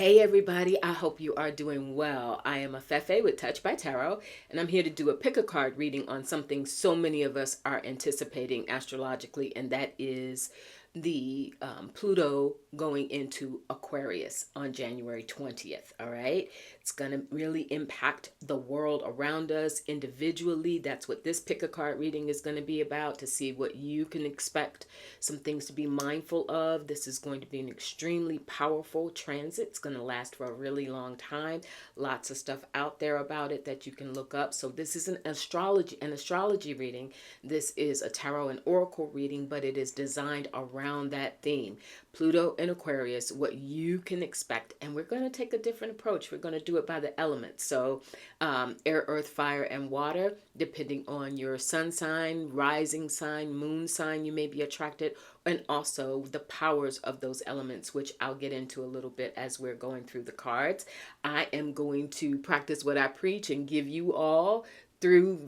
Hey everybody, I hope you are doing well. I am Afefe with Touch by Tarot, and I'm here to do a pick a card reading on something so many of us are anticipating astrologically, and that is the Pluto going into Aquarius on January 20th. All right, it's going to really impact the world around us individually. That's what this pick a card reading is going to be about, to see what you can expect, some things to be mindful of. This is going to be an extremely powerful transit. It's going to last for a really long time. Lots of stuff out there about it that you can look up. So this is an astrology reading. This is a tarot and oracle reading, but it is designed around that theme. Pluto and Aquarius, what you can expect. And we're going to take a different approach. We're going to do it by the elements. So air, earth, fire, and water, depending on your sun sign, rising sign, moon sign, you may be attracted, and also the powers of those elements, which I'll get into a little bit as we're going through the cards. I am going to practice what I preach and give you all through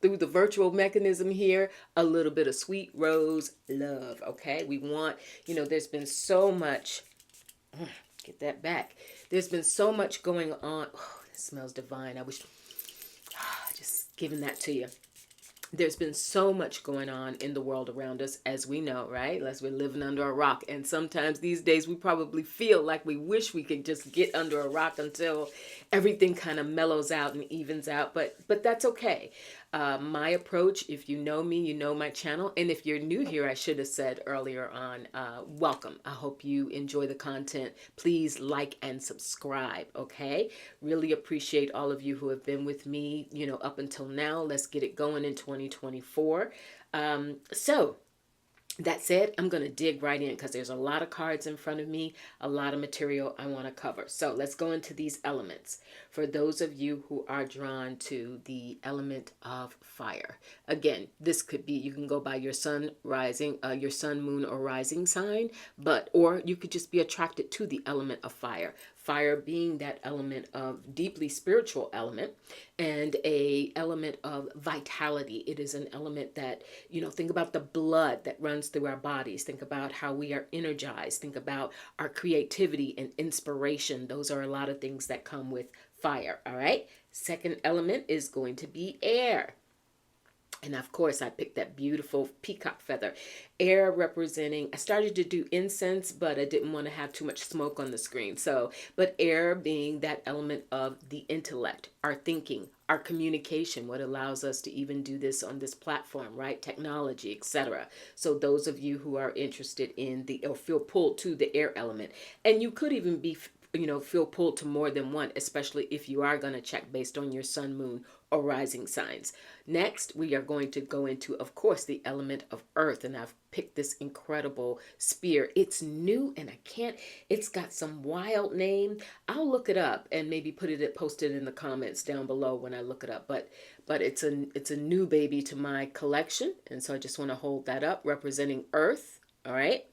the virtual mechanism here a little bit of sweet rose love. Okay, we want, there's been so much, get that back, there's been so much going on. Oh, it smells divine. I wish, just giving that to you. There's been so much going on in the world around us, as we know, right? Unless we're living under a rock. And sometimes these days we probably feel like we wish we could just get under a rock until everything kind of mellows out and evens out. But that's okay. My approach, if you know me, you know my channel. And if you're new here, I should have said earlier on, welcome. I hope you enjoy the content. Please like and subscribe, okay? Really appreciate all of you who have been with me, up until now. Let's get it going in 2024. So that said, I'm going to dig right in because there's a lot of cards in front of me, a lot of material I want to cover. So let's go into these elements. For those of you who are drawn to the element of fire, again, this could be, you can go by your sun rising, your sun, moon, or rising sign, or you could just be attracted to the element of fire. Fire being that element of deeply spiritual element and a element of vitality. It is an element that, think about the blood that runs through our bodies. Think about how we are energized. Think about our creativity and inspiration. Those are a lot of things that come with fire. All right. Second element is going to be air. And of course, I picked that beautiful peacock feather. Air representing, I started to do incense, but I didn't want to have too much smoke on the screen. But air being that element of the intellect, our thinking, our communication, what allows us to even do this on this platform, right? Technology, etc. So those of you who are interested in or feel pulled to the air element, and you could even be feel pulled to more than one, especially if you are going to check based on your sun, moon, or rising signs. Next, we are going to go into, of course, the element of earth. And I've picked this incredible spear. It's new and it's got some wild name. I'll look it up and maybe post it in the comments down below when I look it up. But it's a new baby to my collection. And so I just want to hold that up, representing earth. All right.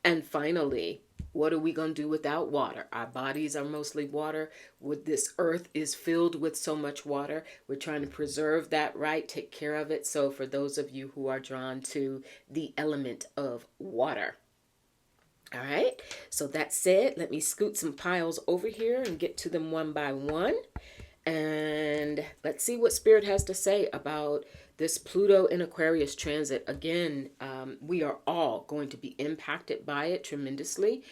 And finally, what are we going to do without water? Our bodies are mostly water. This earth is filled with so much water. We're trying to preserve that, right? Take care of it. So for those of you who are drawn to the element of water. All right. So that said, let me scoot some piles over here and get to them one by one. And let's see what Spirit has to say about this Pluto in Aquarius transit. Again, we are all going to be impacted by it tremendously.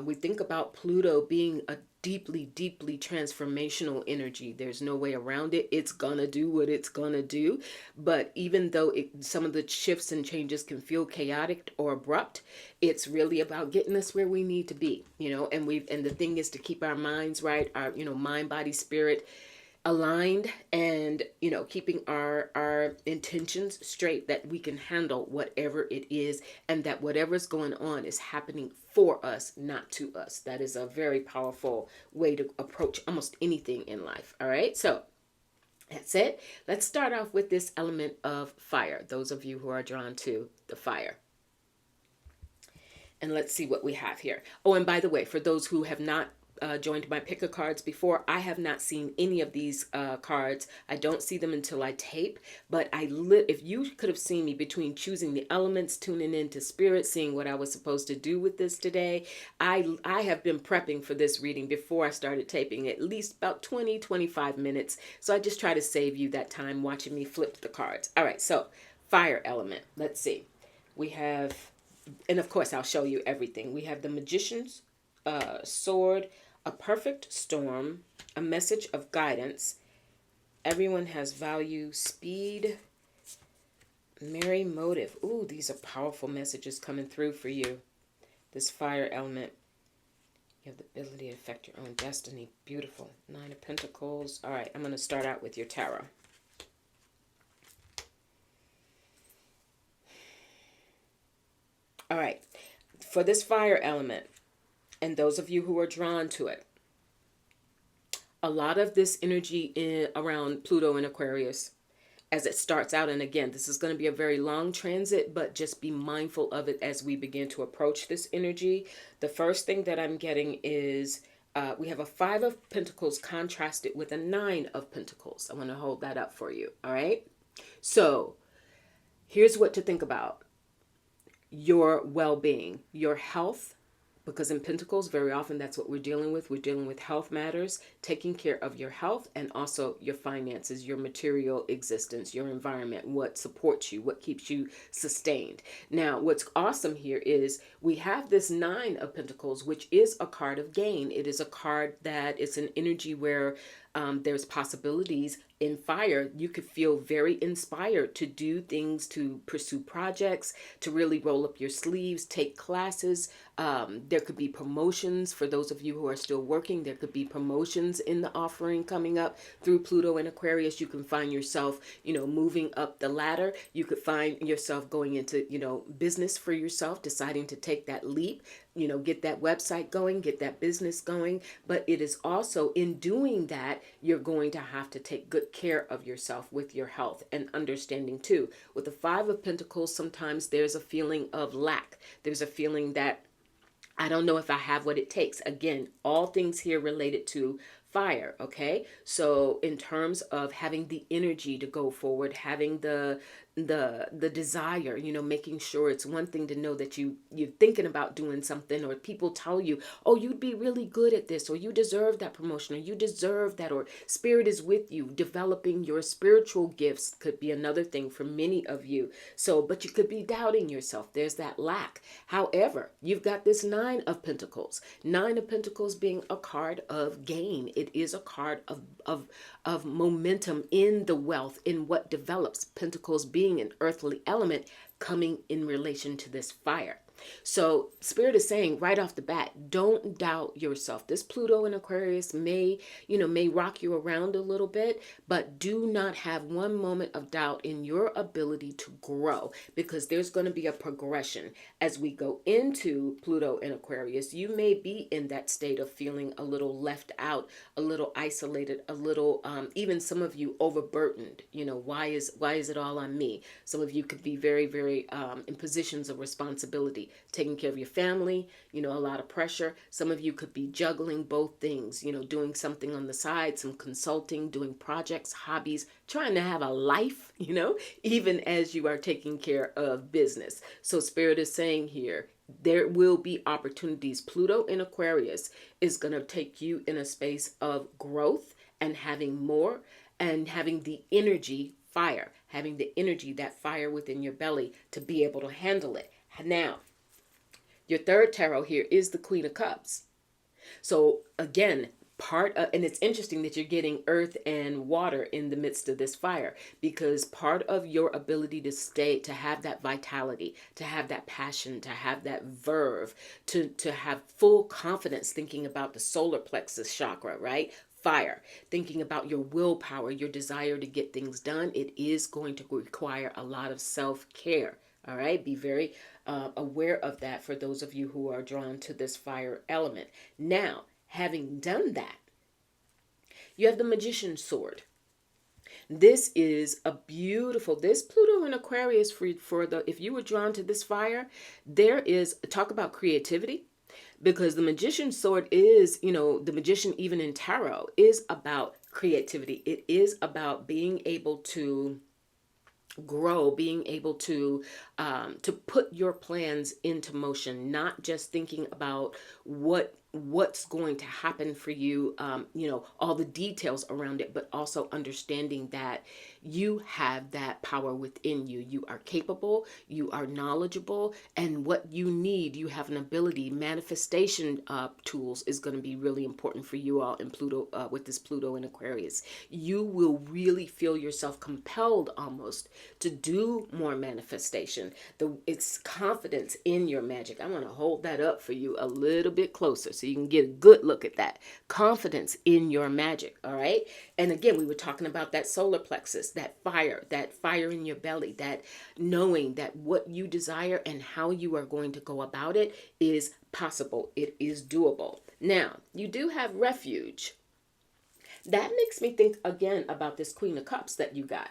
We think about Pluto being a deeply, deeply transformational energy. There's no way around it. It's gonna do what it's gonna do. But even though some of the shifts and changes can feel chaotic or abrupt, it's really about getting us where we need to be, and the thing is to keep our minds right, our, mind, body, spirit aligned, and keeping our intentions straight, that we can handle whatever it is, and that whatever's going on is happening for us, not to us. That is a very powerful way to approach almost anything in life. All right, so that's it. Let's start off with this element of fire, those of you who are drawn to the fire. And let's see what we have here. Oh, and by the way, for those who have not joined my pick of cards before, I have not seen any of these cards. I don't see them until I tape, but if you could have seen me between choosing the elements, tuning into spirit, seeing what I was supposed to do with this today, I have been prepping for this reading before I started taping, at least about 20-25 minutes. So I just try to save you that time watching me flip the cards. All right, so fire element. Let's see. We have, and of course I'll show you everything. We have the Magician's sword, a perfect storm, a message of guidance. Everyone has value, speed, merry motive. Ooh, these are powerful messages coming through for you. This fire element. You have the ability to affect your own destiny. Beautiful. 9 of Pentacles. All right, I'm going to start out with your tarot. All right, for this fire element, and those of you who are drawn to it, a lot of this energy around Pluto and Aquarius as it starts out, and again, this is going to be a very long transit, but just be mindful of it as we begin to approach this energy. The first thing that I'm getting is we have a 5 of Pentacles contrasted with a 9 of Pentacles. I want to hold that up for you, all right? So here's what to think about. Your well-being, your health, because in Pentacles, very often that's what we're dealing with. We're dealing with health matters, taking care of your health and also your finances, your material existence, your environment, what supports you, what keeps you sustained. Now, what's awesome here is we have this 9 of Pentacles, which is a card of gain. It is a card that it's an energy where there's possibilities. In fire, you could feel very inspired to do things, to pursue projects, to really roll up your sleeves, take classes. There could be promotions for those of you who are still working. There could be promotions in the offering coming up through Pluto and Aquarius. You can find yourself, moving up the ladder. You could find yourself going into, business for yourself, deciding to take that leap, get that website going, get that business going. But it is also in doing that, you're going to have to take good care of yourself with your health and understanding too. With the 5 of Pentacles, sometimes there's a feeling of lack. There's a feeling that I don't know if I have what it takes. Again, all things here related to fire, okay? So in terms of having the energy to go forward, having the desire, making sure, it's one thing to know that you're thinking about doing something, or people tell you, oh, you'd be really good at this, or you deserve that promotion, or you deserve that, or spirit is with you. Developing your spiritual gifts could be another thing for many of you. So, but you could be doubting yourself. There's that lack. However, you've got this 9 of Pentacles. 9 of Pentacles being a card of gain. It is a card of momentum in the wealth, in what develops. Pentacles being an earthly element coming in relation to this fire. So Spirit is saying right off the bat, don't doubt yourself. This Pluto in Aquarius may rock you around a little bit, but do not have one moment of doubt in your ability to grow, because there's going to be a progression as we go into Pluto in Aquarius. You may be in that state of feeling a little left out, a little isolated, a little, even some of you overburdened. Why is it all on me? Some of you could be very, very in positions of responsibility, taking care of your family, a lot of pressure. Some of you could be juggling both things, doing something on the side, some consulting, doing projects, hobbies, trying to have a life, even as you are taking care of business. So Spirit is saying here, there will be opportunities. Pluto in Aquarius is going to take you in a space of growth and having more, and having the energy, fire, having the energy, that fire within your belly to be able to handle it. Now, your third tarot here is the Queen of Cups. So again, and it's interesting that you're getting earth and water in the midst of this fire, because part of your ability to have that vitality, to have that passion, to have that verve, to have full confidence, thinking about the solar plexus chakra, right? Fire, thinking about your willpower, your desire to get things done. It is going to require a lot of self-care. All right, be very aware of that for those of you who are drawn to this fire element. Now, having done that, you have the Magician's sword. This is a beautiful, this Pluto in Aquarius, if you were drawn to this fire, there is, talk about creativity. Because the magician's sword is, the magician, even in tarot, is about creativity. It is about being able to grow, being able to put your plans into motion, not just thinking about what's going to happen for you, all the details around it, but also understanding that you have that power within you. You are capable, you are knowledgeable, and what you need, you have an ability. Manifestation tools is going to be really important for you all in Pluto, with this Pluto in Aquarius. You will really feel yourself compelled almost to do more manifestation. It's confidence in your magic. I want to hold that up for you a little bit closer so you can get a good look at that. Confidence in your magic, all right? And again, we were talking about that solar plexus, that fire in your belly, that knowing that what you desire and how you are going to go about it is possible. It is doable. Now, you do have refuge. That makes me think again about this Queen of Cups that you got,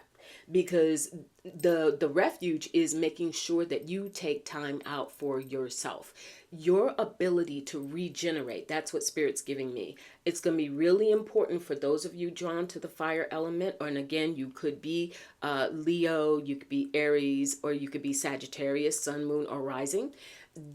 because the refuge is making sure that you take time out for yourself. Your ability to regenerate, that's what Spirit's giving me. It's going to be really important for those of you drawn to the fire element. And again, you could be Leo, you could be Aries, or you could be Sagittarius, Sun, Moon, or Rising.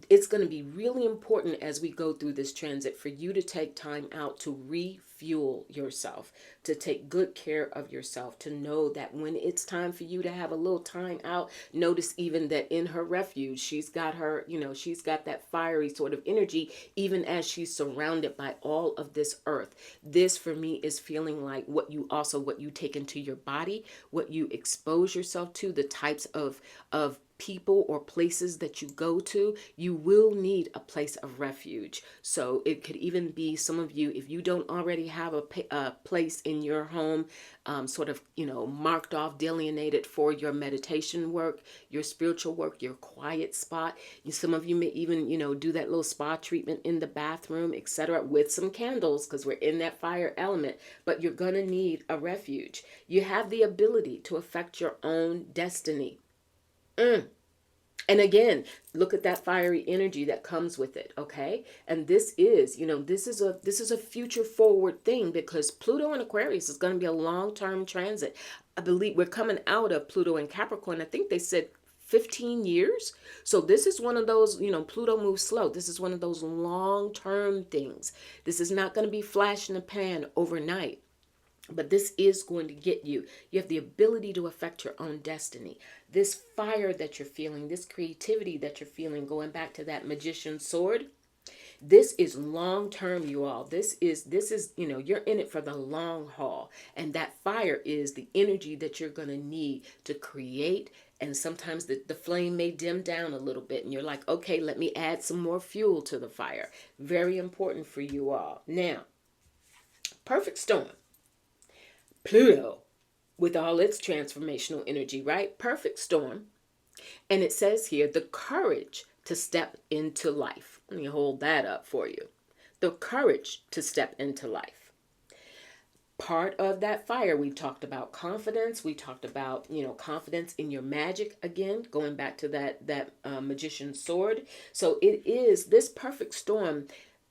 It's going to be really important as we go through this transit for you to take time out to refuel yourself, to take good care of yourself, to know that when it's time for you to have a little time out. Notice even that in her refuge, she's got her, she's got that fiery sort of energy, even as she's surrounded by all of this earth. This for me is feeling like what you take into your body, what you expose yourself to, the types of people or places that you go to, you will need a place of refuge. So it could even be some of you, if you don't already have a place in your home, sort of, marked off, delineated for your meditation work, your spiritual work, your quiet spot. Some of you may even, do that little spa treatment in the bathroom, etc., with some candles, because we're in that fire element. But you're going to need a refuge. You have the ability to affect your own destiny. And again, look at that fiery energy that comes with it, okay? And this is, this is a future forward thing, because Pluto in Aquarius is going to be a long-term transit. I believe we're coming out of Pluto in Capricorn. I think they said 15 years. So this is one of those, Pluto moves slow. This is one of those long-term things. This is not going to be flash in the pan overnight. But this is going to get you. You have the ability to affect your own destiny. This fire that you're feeling, this creativity that you're feeling, going back to that magician's sword, this is long term, you all. This is, you're in it for the long haul. And that fire is the energy that you're going to need to create. And sometimes the flame may dim down a little bit. And you're like, okay, let me add some more fuel to the fire. Very important for you all. Now, perfect storm. Pluto, with all its transformational energy, right? Perfect storm. And it says here, the courage to step into life. Let me hold that up for you. The courage to step into life. Part of that fire, we talked about confidence. We talked about, confidence in your magic. Again, going back to that magician's sword. So it is this perfect storm.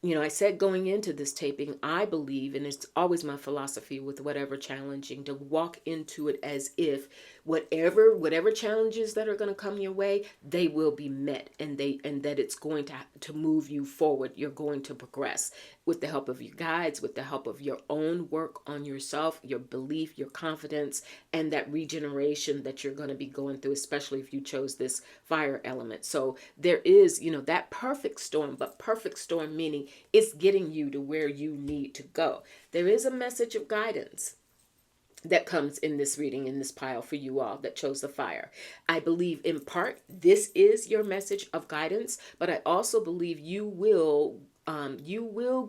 I said going into this taping, I believe, and it's always my philosophy with whatever challenging, to walk into it as if whatever challenges that are going to come your way, they will be met, and that it's going to move you forward. You're going to progress with the help of your guides, with the help of your own work on yourself, your belief, your confidence, and that regeneration that you're going to be going through, especially if you chose this fire element. So there is, that perfect storm, but perfect storm meaning it's getting you to where you need to go. There is a message of guidance that comes in this reading, in this pile for you all that chose the fire. I believe in part this is your message of guidance, but I also believe you will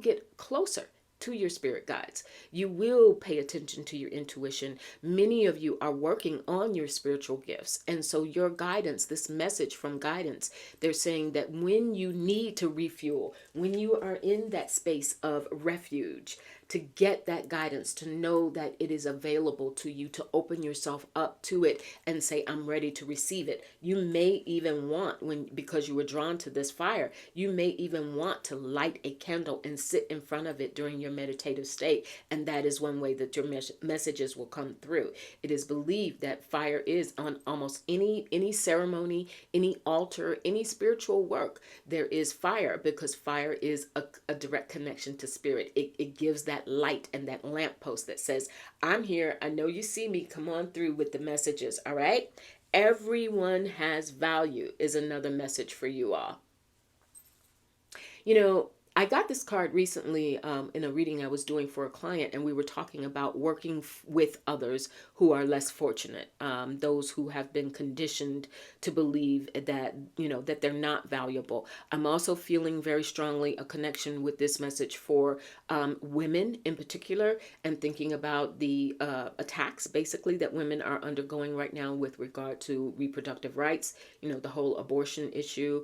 get closer to your spirit guides. You will pay attention to your intuition. Many of you are working on your spiritual gifts. And so your guidance, this message from guidance, they're saying that when you need to refuel, when you are in that space of refuge, to get that guidance, to know that it is available to you, to open yourself up to it and say, I'm ready to receive it. You may even want, because you were drawn to this fire, you may even want to light a candle and sit in front of it during your meditative state. And that is one way that your messages will come through. It is believed that fire is on almost any ceremony, any altar, any spiritual work. There is fire, because fire is a direct connection to spirit. It gives that light and that lamppost that says, I'm here. I know you see me. Come on through with the messages. All right. Everyone has value is another message for you all. You know, I got this card recently in a reading I was doing for a client, and we were talking about working with others who are less fortunate, those who have been conditioned to believe that, that they're not valuable. I'm also feeling very strongly a connection with this message for women in particular, and thinking about the attacks basically that women are undergoing right now with regard to reproductive rights, the whole abortion issue.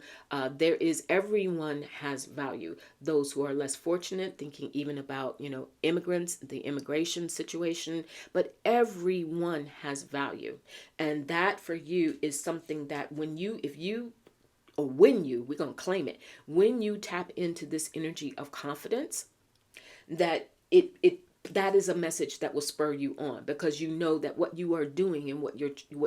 Everyone has value. Those who are less fortunate, thinking even about, immigrants, the immigration situation, but everyone has value. And that for you is something that we're going to claim it, when you tap into this energy of confidence, that that is a message that will spur you on, because you know that what you are doing and what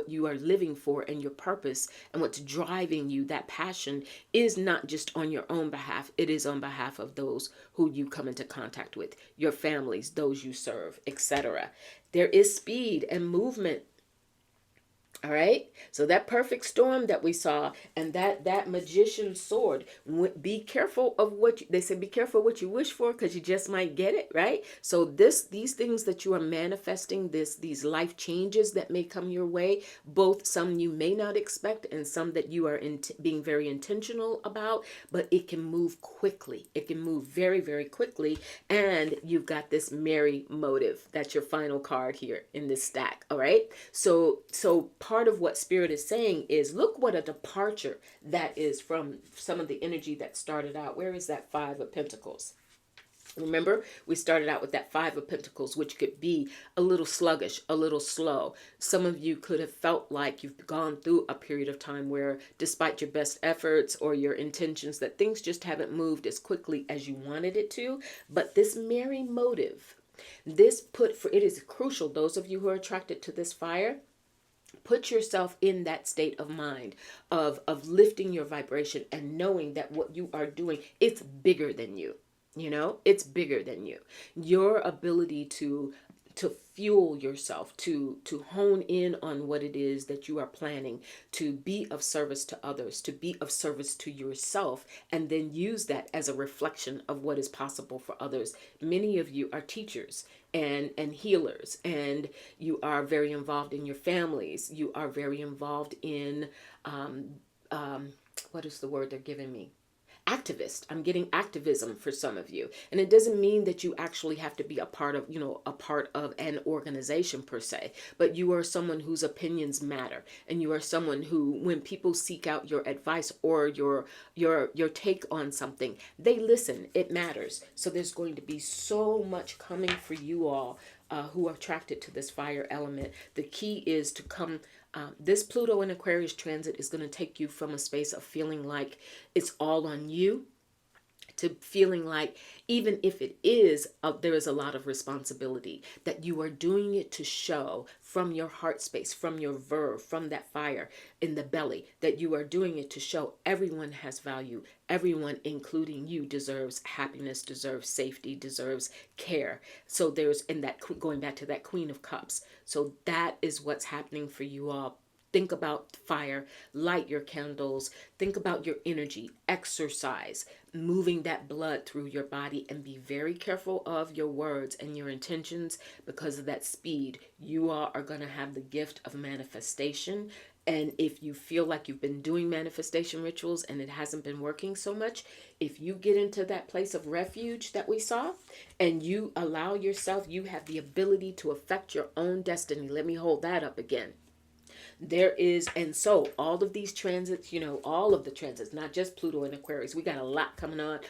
you are living for, and your purpose and what's driving you, that passion, is not just on your own behalf. It is on behalf of those who you come into contact with, your families, those you serve, etc. There is speed and movement. All right. So that perfect storm that we saw, and that magician's sword, be careful of they say, be careful what you wish for, because you just might get it. Right. So these things that you are manifesting, these life changes that may come your way, both some you may not expect and some that you are being very intentional about, but it can move quickly. It can move very, very quickly. And you've got this merry motive. That's your final card here in this stack. All right. So part of what Spirit is saying is, look what a departure that is from some of the energy that started out. Where is that Five of Pentacles? Remember, we started out with that Five of Pentacles, which could be a little sluggish, a little slow. Some of you could have felt like you've gone through a period of time where, despite your best efforts or your intentions, that things just haven't moved as quickly as you wanted it to. But this merry motive, it is crucial, those of you who are attracted to this fire, put yourself in that state of mind of lifting your vibration and knowing that what you are doing, it's bigger than you. It's bigger than you. Your ability to fuel yourself, to hone in on what it is that you are planning, to be of service to others, to be of service to yourself, and then use that as a reflection of what is possible for others. Many of you are teachers and healers, and you are very involved in your families. You are very involved in, what is the word they're giving me? Activist. I'm getting activism for some of you. And it doesn't mean that you actually have to be a part of an organization per se, but you are someone whose opinions matter. And you are someone who, when people seek out your advice or your take on something, they listen. It matters. So there's going to be so much coming for you all who are attracted to this fire element. The key is to come. This Pluto and Aquarius transit is going to take you from a space of feeling like it's all on you, to feeling like, even if it is, there is a lot of responsibility, that you are doing it to show from your heart space, from your verve, from that fire in the belly, that you are doing it to show everyone has value. Everyone, including you, deserves happiness, deserves safety, deserves care. So going back to that Queen of Cups. So that is what's happening for you all. Think about fire, light your candles, think about your energy, exercise, moving that blood through your body, and be very careful of your words and your intentions, because of that speed. You all are going to have the gift of manifestation. And if you feel like you've been doing manifestation rituals and it hasn't been working so much, if you get into that place of refuge that we saw, and you allow yourself, you have the ability to affect your own destiny. Let me hold that up again. There is, and so all of these transits, all of the transits, not just Pluto and Aquarius, we got a lot coming up.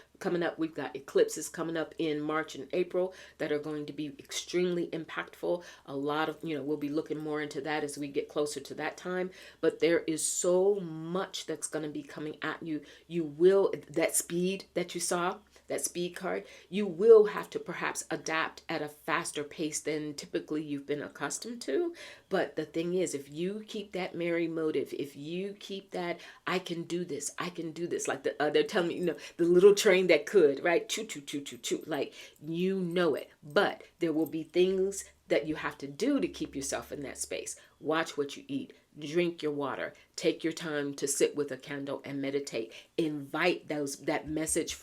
We've got eclipses coming up in March and April that are going to be extremely impactful. A lot of, we'll be looking more into that as we get closer to that time. But there is so much that's going to be coming at you. You will, that speed that you saw, that speed card, you will have to perhaps adapt at a faster pace than typically you've been accustomed to. But the thing is, if you keep that merry motive, if you keep that, I can do this, like they're telling me, the little train that could, right? Choo, choo, choo, choo, choo. Like, it. But there will be things that you have to do to keep yourself in that space. Watch what you eat. Drink your water. Take your time to sit with a candle and meditate. Invite that message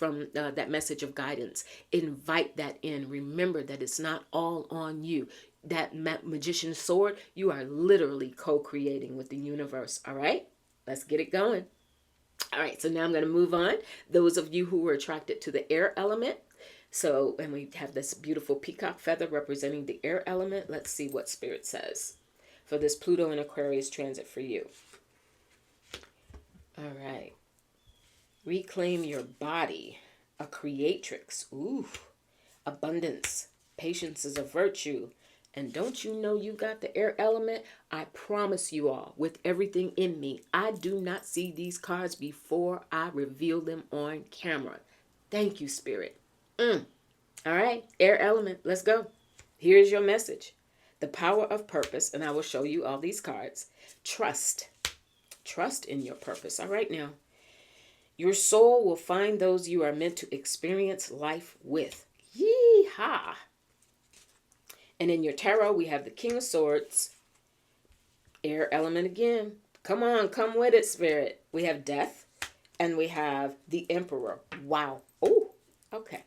of guidance. Invite that in. Remember that it's not all on you. That magician's sword, you are literally co-creating with the universe. All right, let's get it going. All right, so now I'm going to move on. Those of you who were attracted to the air element. So, and we have this beautiful peacock feather representing the air element. Let's see what Spirit says for this Pluto and Aquarius transit for you. All right. Reclaim your body. A creatrix. Ooh. Abundance. Patience is a virtue. And don't you know you got the air element? I promise you all, with everything in me, I do not see these cards before I reveal them on camera. Thank you, Spirit. All right, air element, let's go. Here's your message. The power of purpose, and I will show you all these cards. Trust. Trust in your purpose. All right, now. Your soul will find those you are meant to experience life with. Yee-haw. And in your tarot, we have the King of Swords. Air element again. Come on, come with it, Spirit. We have Death. And we have the Emperor. Wow. Oh, okay.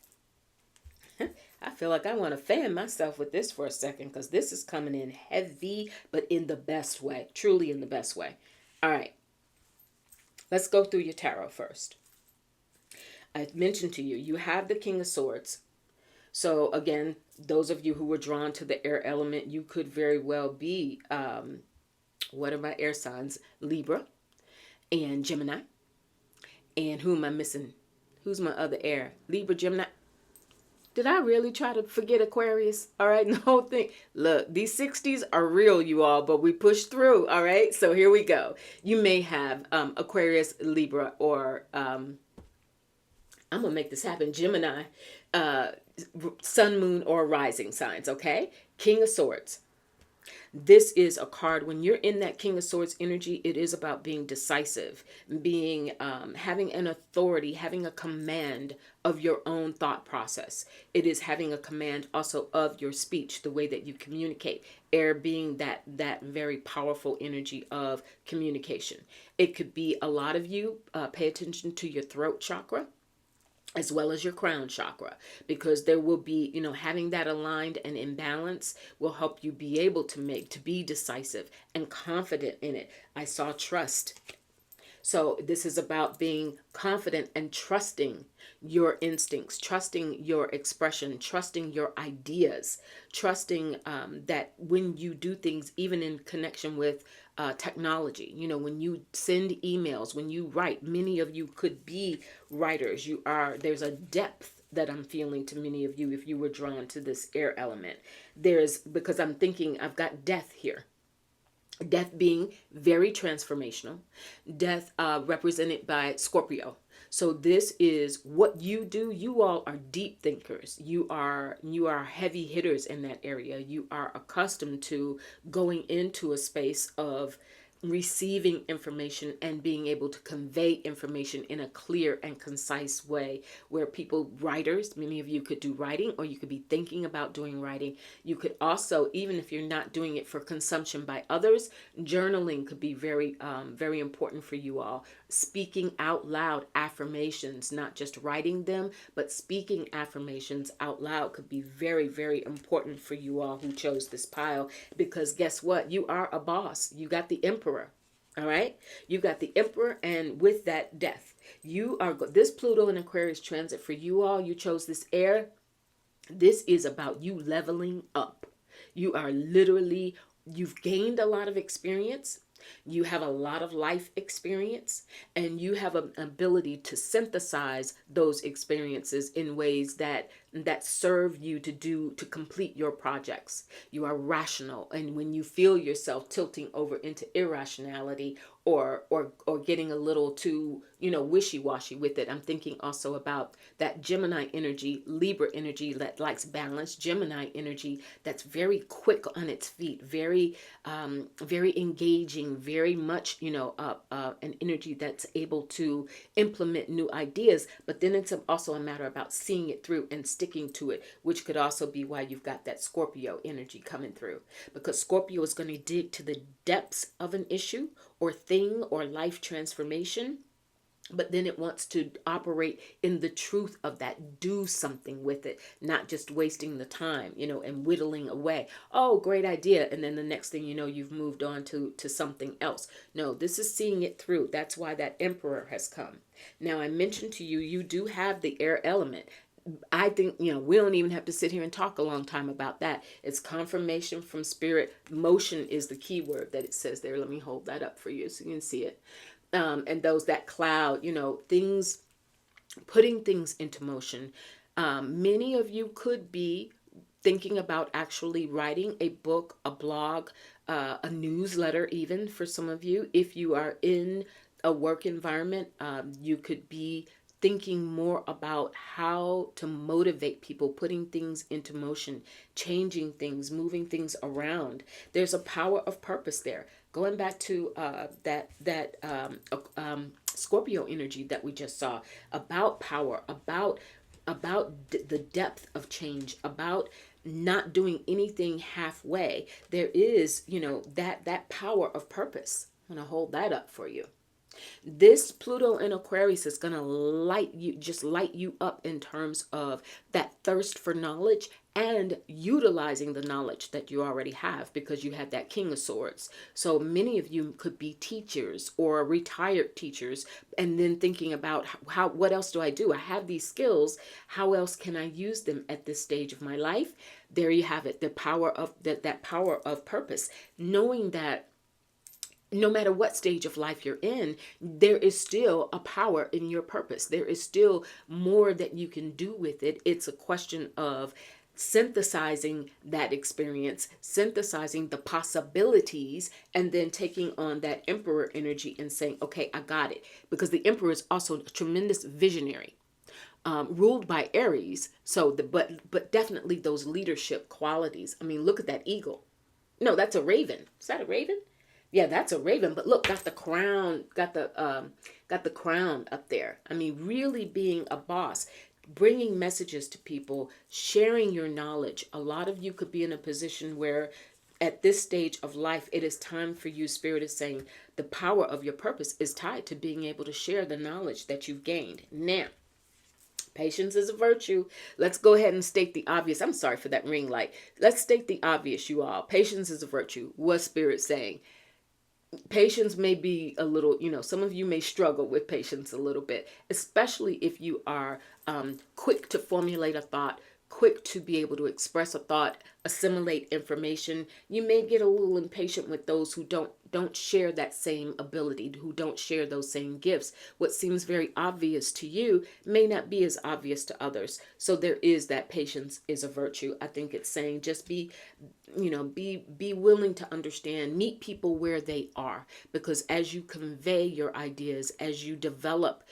I feel like I want to fan myself with this for a second because this is coming in heavy, but in the best way. Truly in the best way. All right. Let's go through your tarot first. I mentioned to you, you have the King of Swords. So again, those of you who were drawn to the air element, you could very well be, what are my air signs? Libra and Gemini. And who am I missing? Who's my other air? Libra, Gemini. Did I really try to forget Aquarius? All right, the whole thing. Look, these 60s are real, you all, but we pushed through. All right, so here we go. You may have Aquarius, Libra, or I'm going to make this happen, Gemini, Sun, Moon, or Rising signs, okay? King of Swords. This is a card, when you're in that King of Swords energy, it is about being decisive, being, having an authority, having a command of your own thought process. It is having a command also of your speech, the way that you communicate. Air being that very powerful energy of communication. It could be a lot of you, pay attention to your throat chakra, as well as your crown chakra, because there will be, having that aligned and in balance will help you be able to be decisive and confident in it. I saw trust. So this is about being confident and trusting your instincts, trusting your expression, trusting your ideas, trusting that when you do things, even in connection with technology, when you send emails, when you write, many of you could be writers. There's a depth that I'm feeling to many of you if you were drawn to this air element. Because I'm thinking I've got death here. Death being very transformational. Death represented by Scorpio. So this is what you do. You all are deep thinkers. You are heavy hitters in that area. You are accustomed to going into a space of receiving information and being able to convey information in a clear and concise way, where writers, many of you could do writing, or you could be thinking about doing writing. You could also, even if you're not doing it for consumption by others, journaling could be very, very important for you all. Speaking out loud affirmations, not just writing them, but speaking affirmations out loud could be very, very important for you all who chose this pile, because guess what? You are a boss. You got the Emperor. All right. You got the Emperor, and with that, death. This Pluto and Aquarius transit for you all. You chose this air. This is about you leveling up. You are literally, you've gained a lot of experience. You have a lot of life experience, and you have an ability to synthesize those experiences in ways that serve you to complete your projects. You are rational, and when you feel yourself tilting over into irrationality or getting a little too, wishy-washy with it, I'm thinking also about that Gemini energy, Libra energy that likes balance, Gemini energy that's very quick on its feet, very engaging, very much, an energy that's able to implement new ideas. But then it's also a matter about seeing it through and sticking to it, which could also be why you've got that Scorpio energy coming through, because Scorpio is going to dig to the depths of an issue or thing or life transformation, but then it wants to operate in the truth of that, do something with it, not just wasting the time, and whittling away. Oh, great idea. And then the next thing you know, you've moved on to something else. No, this is seeing it through. That's why that Emperor has come. Now, I mentioned to you, you do have the air element. I think, we don't even have to sit here and talk a long time about that. It's confirmation from spirit. Motion is the key word that it says there. Let me hold that up for you so you can see it. And that cloud, things, putting things into motion. Many of you could be thinking about actually writing a book, a blog, a newsletter, even for some of you. If you are in a work environment, you could be thinking more about how to motivate people, putting things into motion, changing things, moving things around. There's a power of purpose there. Going back to that Scorpio energy that we just saw, about power, about the depth of change, about not doing anything halfway. There is, that power of purpose. I'm going to hold that up for you. This Pluto in Aquarius is going to light you up in terms of that thirst for knowledge and utilizing the knowledge that you already have, because you have that King of Swords. So many of you could be teachers or retired teachers, and then thinking about what else do I do? I have these skills. How else can I use them at this stage of my life? There you have it. The power of that power of purpose, knowing that no matter what stage of life you're in, there is still a power in your purpose. There is still more that you can do with it. It's a question of synthesizing that experience, synthesizing the possibilities, and then taking on that Emperor energy and saying, okay, I got it. Because the Emperor is also a tremendous visionary. Ruled by Aries, but definitely those leadership qualities. I mean, look at that eagle. No, that's a raven. Is that a raven? Yeah, that's a raven. But look, got the crown, got the crown up there. I mean, really being a boss, bringing messages to people, sharing your knowledge. A lot of you could be in a position where at this stage of life, it is time for you. Spirit is saying the power of your purpose is tied to being able to share the knowledge that you've gained. Now, patience is a virtue. Let's go ahead and state the obvious. I'm sorry for that ring light. Let's state the obvious, you all. Patience is a virtue. What's Spirit saying? Patience may be a little, some of you may struggle with patience a little bit, especially if you are quick to formulate a thought, quick to be able to express a thought, assimilate information. You may get a little impatient with those who don't share that same ability, who don't share those same gifts. What seems very obvious to you may not be as obvious to others. So there is that patience is a virtue. I think it's saying just be willing to understand, meet people where they are, because as you convey your ideas, as you develop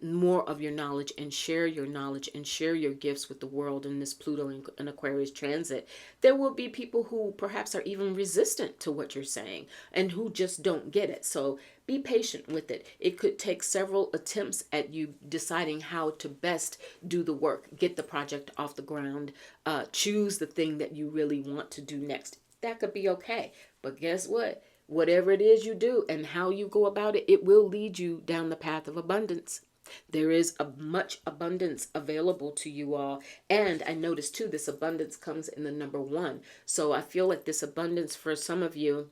more of your knowledge and share your knowledge and share your gifts with the world in this Pluto and Aquarius transit, there will be people who perhaps are even resistant to what you're saying and who just don't get it. So be patient with it. It could take several attempts at you deciding how to best do the work, get the project off the ground, choose the thing that you really want to do next. That could be okay. But guess what? Whatever it is you do and how you go about it, it will lead you down the path of abundance. There is much abundance available to you all. And I noticed too, this abundance comes in the number 1. So I feel like this abundance for some of you,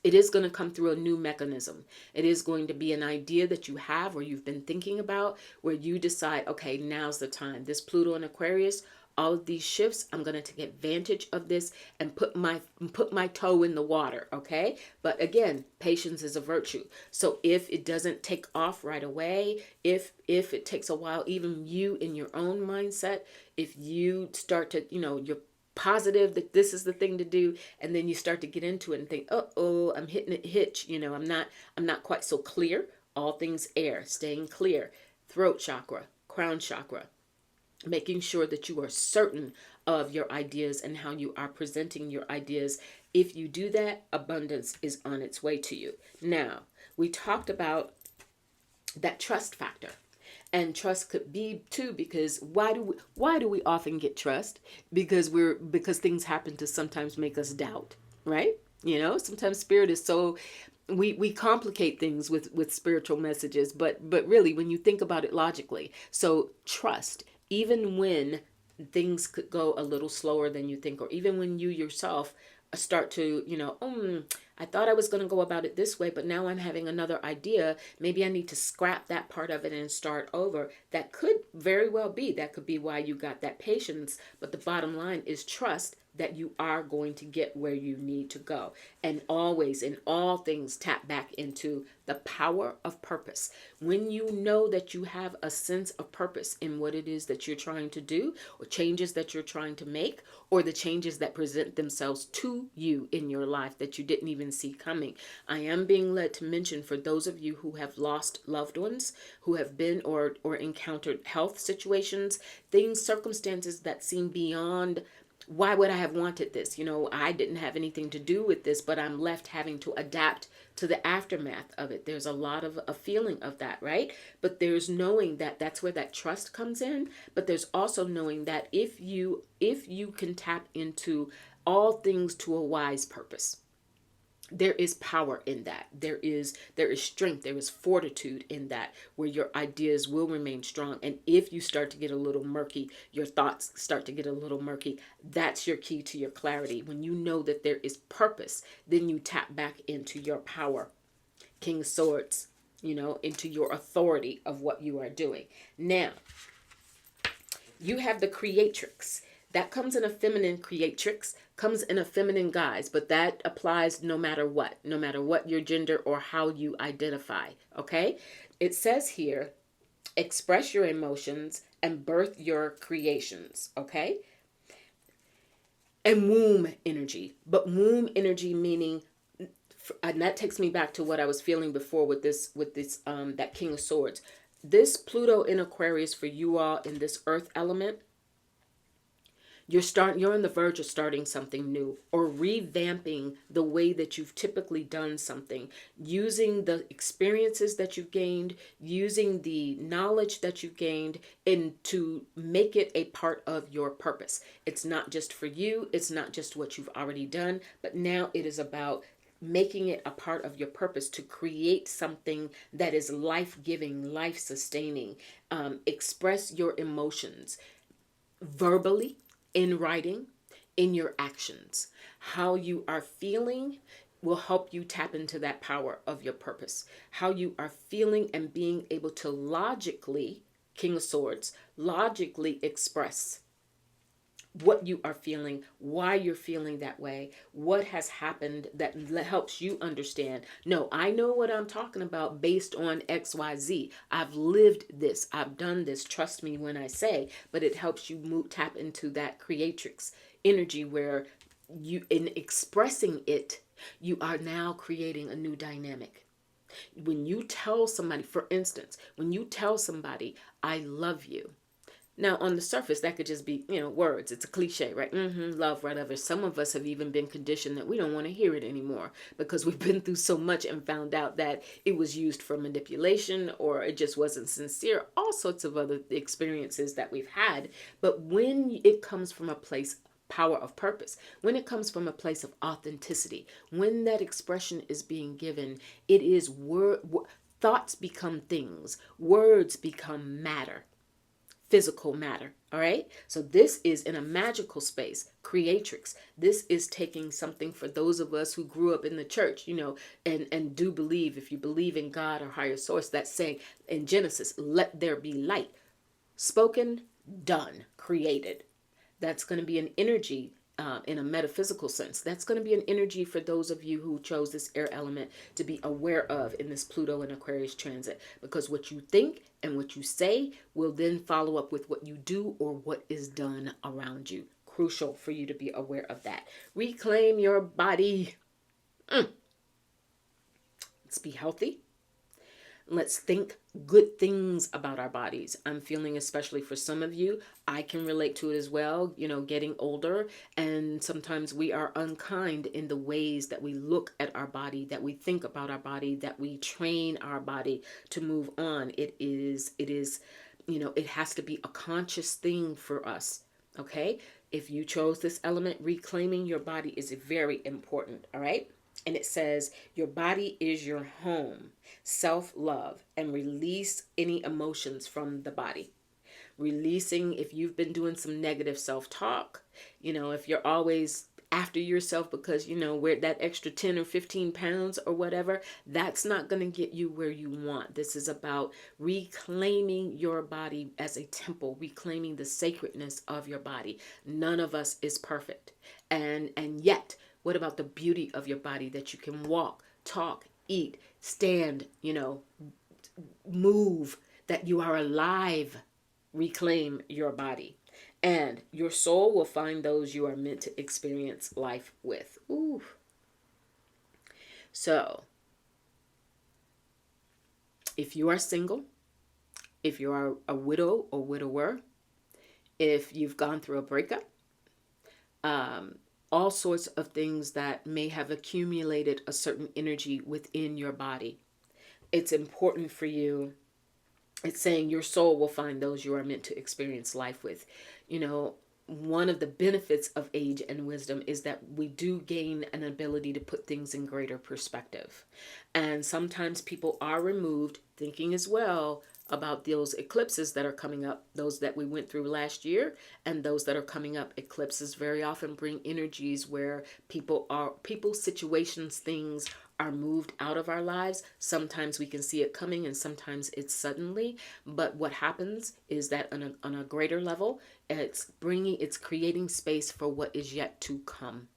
it is going to come through a new mechanism. It is going to be an idea that you have or you've been thinking about, where you decide, okay, now's the time. This Pluto and Aquarius, all of these shifts. I'm going to take advantage of this and put my toe in the water, okay? But again, patience is a virtue. So if it doesn't take off right away, if it takes a while, even you in your own mindset, if you start to, you're positive that this is the thing to do, and then you start to get into it and think, oh, I'm hitting a hitch, I'm not quite so clear. All things air, staying clear, throat chakra, crown chakra, making sure that you are certain of your ideas and how you are presenting your ideas. If you do that, abundance is on its way to you. Now, we talked about that trust factor. And trust could be too, because why do we often get trust? Because things happen to sometimes make us doubt, right? Sometimes spirit is so, we complicate things with spiritual messages, but really when you think about it logically. So trust, even when things could go a little slower than you think, or even when you yourself start to, I thought I was going to go about it this way, but now I'm having another idea. Maybe I need to scrap that part of it and start over. That could very well be. That could be why you got that patience. But the bottom line is trust that you are going to get where you need to go. And always, in all things, tap back into the power of purpose. When you know that you have a sense of purpose in what it is that you're trying to do, or changes that you're trying to make, or the changes that present themselves to you in your life that you didn't even see coming. I am being led to mention, for those of you who have lost loved ones, who have been or encountered health situations, things, circumstances that seem beyond, why would I have wanted this? I didn't have anything to do with this, but I'm left having to adapt to the aftermath of it. There's a lot of a feeling of that, right? But there's knowing that that's where that trust comes in. But there's also knowing that if you can tap into all things to a wise purpose, there is power in that. There is strength, there is fortitude in that, where your ideas will remain strong. And if you start to get a little murky, your thoughts start to get a little murky, that's your key to your clarity. When you know that there is purpose, then you tap back into your power. King of Swords, into your authority of what you are doing. Now, you have the creatrix. That comes in a feminine creatrix, comes in a feminine guise, but that applies no matter what your gender or how you identify, okay? It says here, express your emotions and birth your creations, okay? And womb energy, but womb energy meaning, and that takes me back to what I was feeling before with this that King of Swords. This Pluto in Aquarius for you all in this earth element, you're on the verge of starting something new, or revamping the way that you've typically done something, using the experiences that you've gained, using the knowledge that you've gained, and to make it a part of your purpose. It's not just for you, it's not just what you've already done, but now it is about making it a part of your purpose to create something that is life-giving, life-sustaining. Express your emotions verbally, in writing, in your actions. How you are feeling will help you tap into that power of your purpose. How you are feeling and being able to logically, King of Swords, logically express what you are feeling, why you're feeling that way, what has happened that helps you understand. No, I know what I'm talking about based on XYZ. I've lived this. I've done this. Trust me when I say, but it helps you tap into that creatrix energy where you, in expressing it, you are now creating a new dynamic. When you tell somebody, for instance, when you tell somebody, I love you. Now, on the surface, that could just be, words. It's a cliche, right? Love, whatever. Some of us have even been conditioned that we don't want to hear it anymore because we've been through so much and found out that it was used for manipulation, or it just wasn't sincere. All sorts of other experiences that we've had. But when it comes from a place, power of purpose, when it comes from a place of authenticity, when that expression is being given, it is thoughts become things, words become matter. Physical matter. All right. So this is in a magical space, creatrix. This is taking something for those of us who grew up in the church, and do believe, if you believe in God or higher source, that's saying in Genesis, let there be light. Spoken, done, created. That's going to be an energy in a metaphysical sense. That's going to be an energy for those of you who chose this air element to be aware of in this Pluto and Aquarius transit. Because what you think and what you say will then follow up with what you do or what is done around you. Crucial for you to be aware of that. Reclaim your body. Let's be healthy. Let's think good things about our bodies. I'm feeling, especially for some of you, I can relate to it as well, getting older. And sometimes we are unkind in the ways that we look at our body, that we think about our body, that we train our body to move on. It has to be a conscious thing for us. Okay. If you chose this element, reclaiming your body is very important. All right. And it says, your body is your home, self-love, and release any emotions from the body. Releasing, if you've been doing some negative self-talk, if you're always after yourself because, we're that extra 10 or 15 pounds or whatever, that's not going to get you where you want. This is about reclaiming your body as a temple, reclaiming the sacredness of your body. None of us is perfect. And yet, what about the beauty of your body, that you can walk, talk, eat, stand, move, that you are alive? Reclaim your body. And your soul will find those you are meant to experience life with. Ooh. So, if you are single, if you are a widow or widower, if you've gone through a breakup, all sorts of things that may have accumulated a certain energy within your body, it's important for you. It's saying your soul will find those you are meant to experience life with. One of the benefits of age and wisdom is that we do gain an ability to put things in greater perspective. And sometimes people are removed thinking as well about those eclipses that are coming up, those that we went through last year and those that are coming up. Eclipses very often bring energies where people, situations, things are moved out of our lives. Sometimes we can see it coming and sometimes it's suddenly. But what happens is that on a greater level, it's creating space for what is yet to come.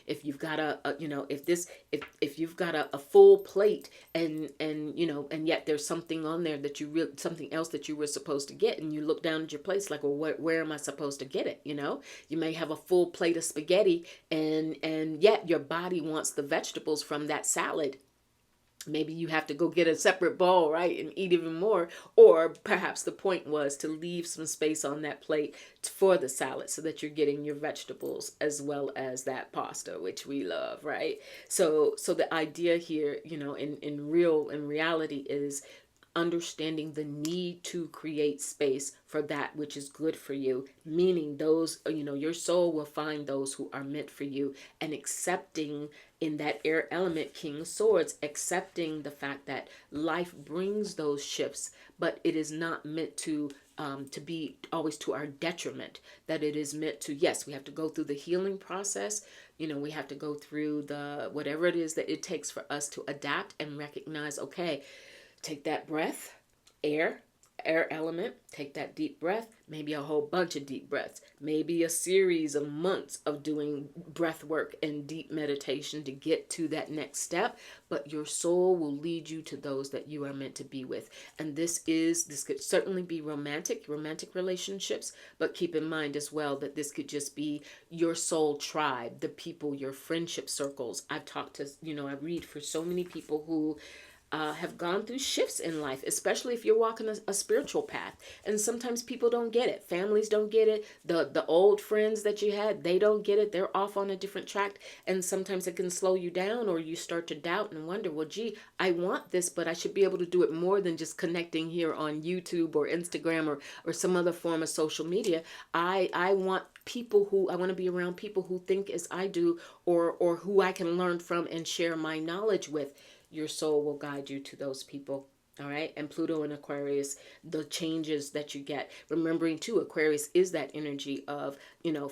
If you've got if you've got a full plate and yet there's something on there that something else that you were supposed to get, and you look down at your plate like, well, where am I supposed to get it? You may have a full plate of spaghetti and yet your body wants the vegetables from that salad. Maybe you have to go get a separate bowl, right, and eat even more. Or perhaps the point was to leave some space on that plate for the salad so that you're getting your vegetables as well as that pasta, which we love, right? So the idea here, in reality is understanding the need to create space for that which is good for you, meaning those, your soul will find those who are meant for you, and accepting in that air element, King of Swords, accepting the fact that life brings those shifts, but it is not meant to be always to our detriment. That it is meant to, yes, we have to go through the healing process. We have to go through the whatever it is that it takes for us to adapt and recognize, okay, take that breath, air element, take that deep breath, maybe a whole bunch of deep breaths, maybe a series of months of doing breath work and deep meditation to get to that next step. But your soul will lead you to those that you are meant to be with. And this could certainly be romantic relationships, but keep in mind as well that this could just be your soul tribe, the people, your friendship circles. I've talked to, I read for so many people who have gone through shifts in life, especially if you're walking a spiritual path. And sometimes people don't get it. Families don't get it. The old friends that you had, they don't get it. They're off on a different track. And sometimes it can slow you down, or you start to doubt and wonder, well, gee, I want this, but I should be able to do it more than just connecting here on YouTube or Instagram or some other form of social media. I want to be around people who think as I do, or who I can learn from and share my knowledge with. Your soul will guide you to those people. All right. And Pluto and Aquarius, the changes that you get. Remembering too, Aquarius is that energy of,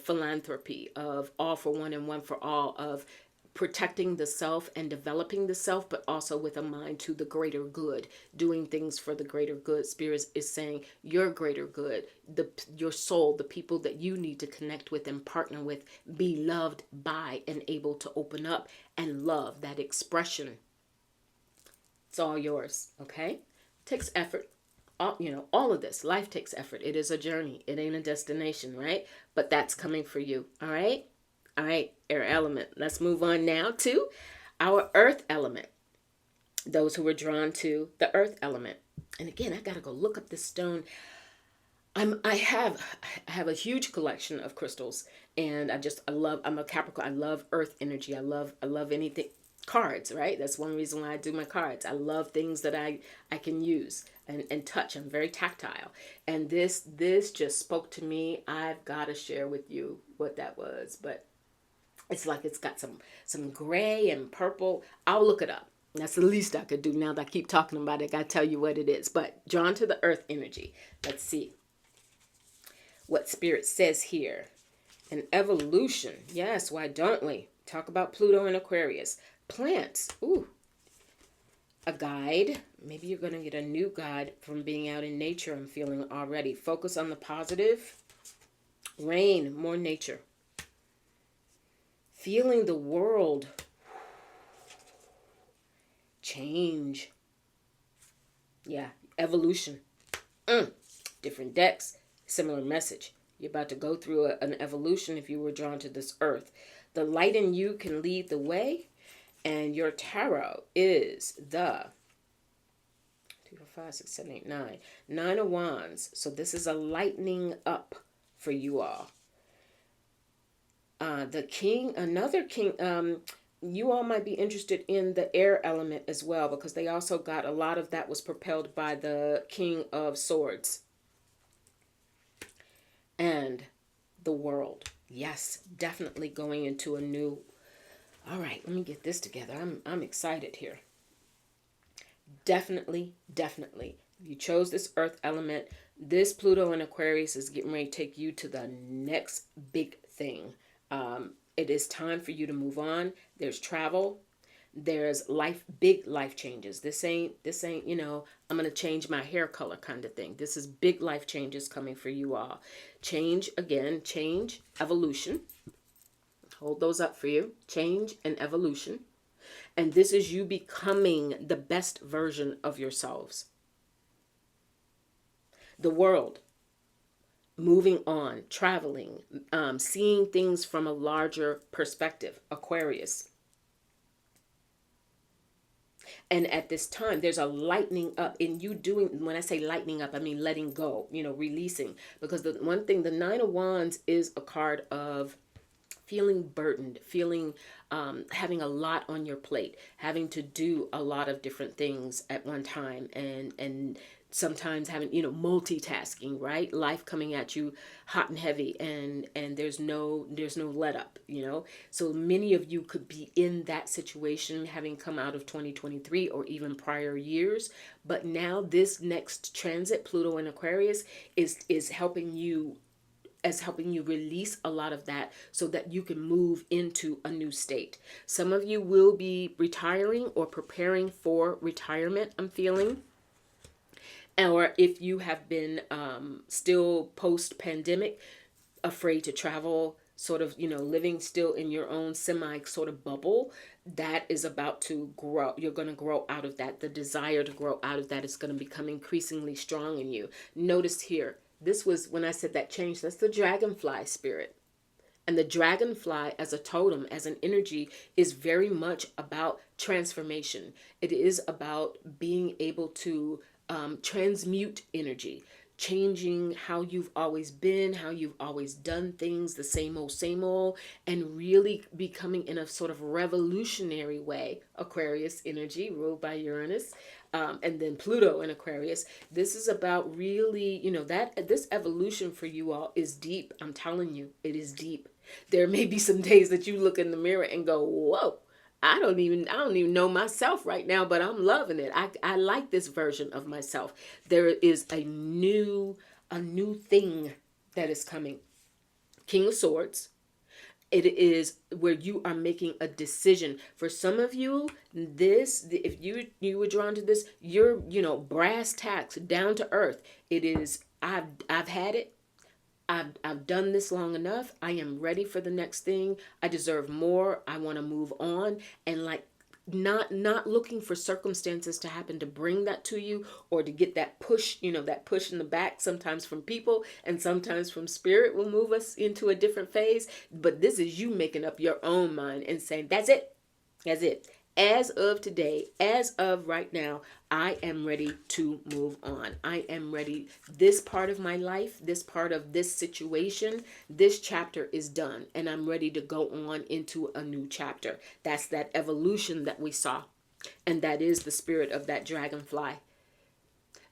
philanthropy, of all for one and one for all, of protecting the self and developing the self, but also with a mind to the greater good, doing things for the greater good. Spirit is saying your greater good, your soul, the people that you need to connect with and partner with, be loved by and able to open up and love that expression. It's all yours, okay? Takes effort. All of this life takes effort. It is a journey. It ain't a destination, right? But that's coming for you. All right. Air element. Let's move on now to our earth element. Those who are drawn to the earth element. And again, I gotta go look up this stone. I have a huge collection of crystals, and I'm a Capricorn. I love earth energy. I love anything cards, right? That's one reason why I do my cards. I love things that I can use and touch. I'm very tactile. And this just spoke to me. I've got to share with you what that was, but it's like it's got some gray and purple. I'll look it up. That's the least I could do now that I keep talking about it. I gotta tell you what it is. But drawn to the earth energy. Let's see what Spirit says here. An evolution. Yes, why don't we? Talk about Pluto and Aquarius. Plants. Ooh. A guide. Maybe you're going to get a new guide from being out in nature, I'm feeling already. Focus on the positive. Rain. More nature. Feeling the world. Change. Yeah. Evolution. Different decks. Similar message. You're about to go through an evolution if you were drawn to this earth. The light in you can lead the way. And your tarot is the 2, 4, 5, 6, 7, 8, 9. 9 of Wands. So this is a lightening up for you all. The king, another king, you all might be interested in the air element as well, because they also got a lot of that was propelled by the King of Swords. And the world. Yes, definitely going into a new... All right, let me get this together. I'm excited here. Definitely. You chose this earth element. This Pluto and Aquarius is getting ready to take you to the next big thing. It is time for you to move on. There's travel. There's big life changes. This ain't, I'm going to change my hair color kind of thing. This is big life changes coming for you all. Change, evolution. Hold those up for you. Change and evolution. And this is you becoming the best version of yourselves. The world. Moving on. Traveling. Seeing things from a larger perspective. Aquarius. And at this time, there's a lightening up in you doing, when I say lightening up, I mean letting go, releasing. Because the one thing, the 9 of Wands is a card of feeling burdened, having a lot on your plate, having to do a lot of different things at one time, and sometimes having, multitasking, right? Life coming at you hot and heavy, and there's no let up, So many of you could be in that situation, having come out of 2023 or even prior years. But now this next transit, Pluto and Aquarius, is helping you release a lot of that so that you can move into a new state. Some of you will be retiring or preparing for retirement, I'm feeling. Or if you have been still post-pandemic, afraid to travel, sort of, living still in your own semi sort of bubble, that is about to grow. You're going to grow out of that. The desire to grow out of that is going to become increasingly strong in you. Notice here, this was when I said that change, that's the dragonfly spirit. And the dragonfly as a totem, as an energy, is very much about transformation. It is about being able to transmute energy, changing how you've always been, how you've always done things, the same old, and really becoming in a sort of revolutionary way. Aquarius energy ruled by Uranus. And then Pluto in Aquarius. This is about really, that this evolution for you all is deep. I'm telling you, it is deep. There may be some days that you look in the mirror and go, whoa, I don't even know myself right now, but I'm loving it. I like this version of myself. There is a new thing that is coming. King of Swords. It is where you are making a decision. For some of you, this, if you were drawn to this, you're, brass tacks, down to earth. It is, I've had it. I've done this long enough. I am ready for the next thing. I deserve more. I want to move on. And like, not looking for circumstances to happen to bring that to you, or to get that push, that push in the back, sometimes from people and sometimes from spirit, will move us into a different phase. But this is you making up your own mind and saying, that's it. That's it. As of today, as of right now, I am ready to move on. I am ready. This part of my life, this part of this situation, this chapter is done, and I'm ready to go on into a new chapter. That's that evolution that we saw, and that is the spirit of that dragonfly.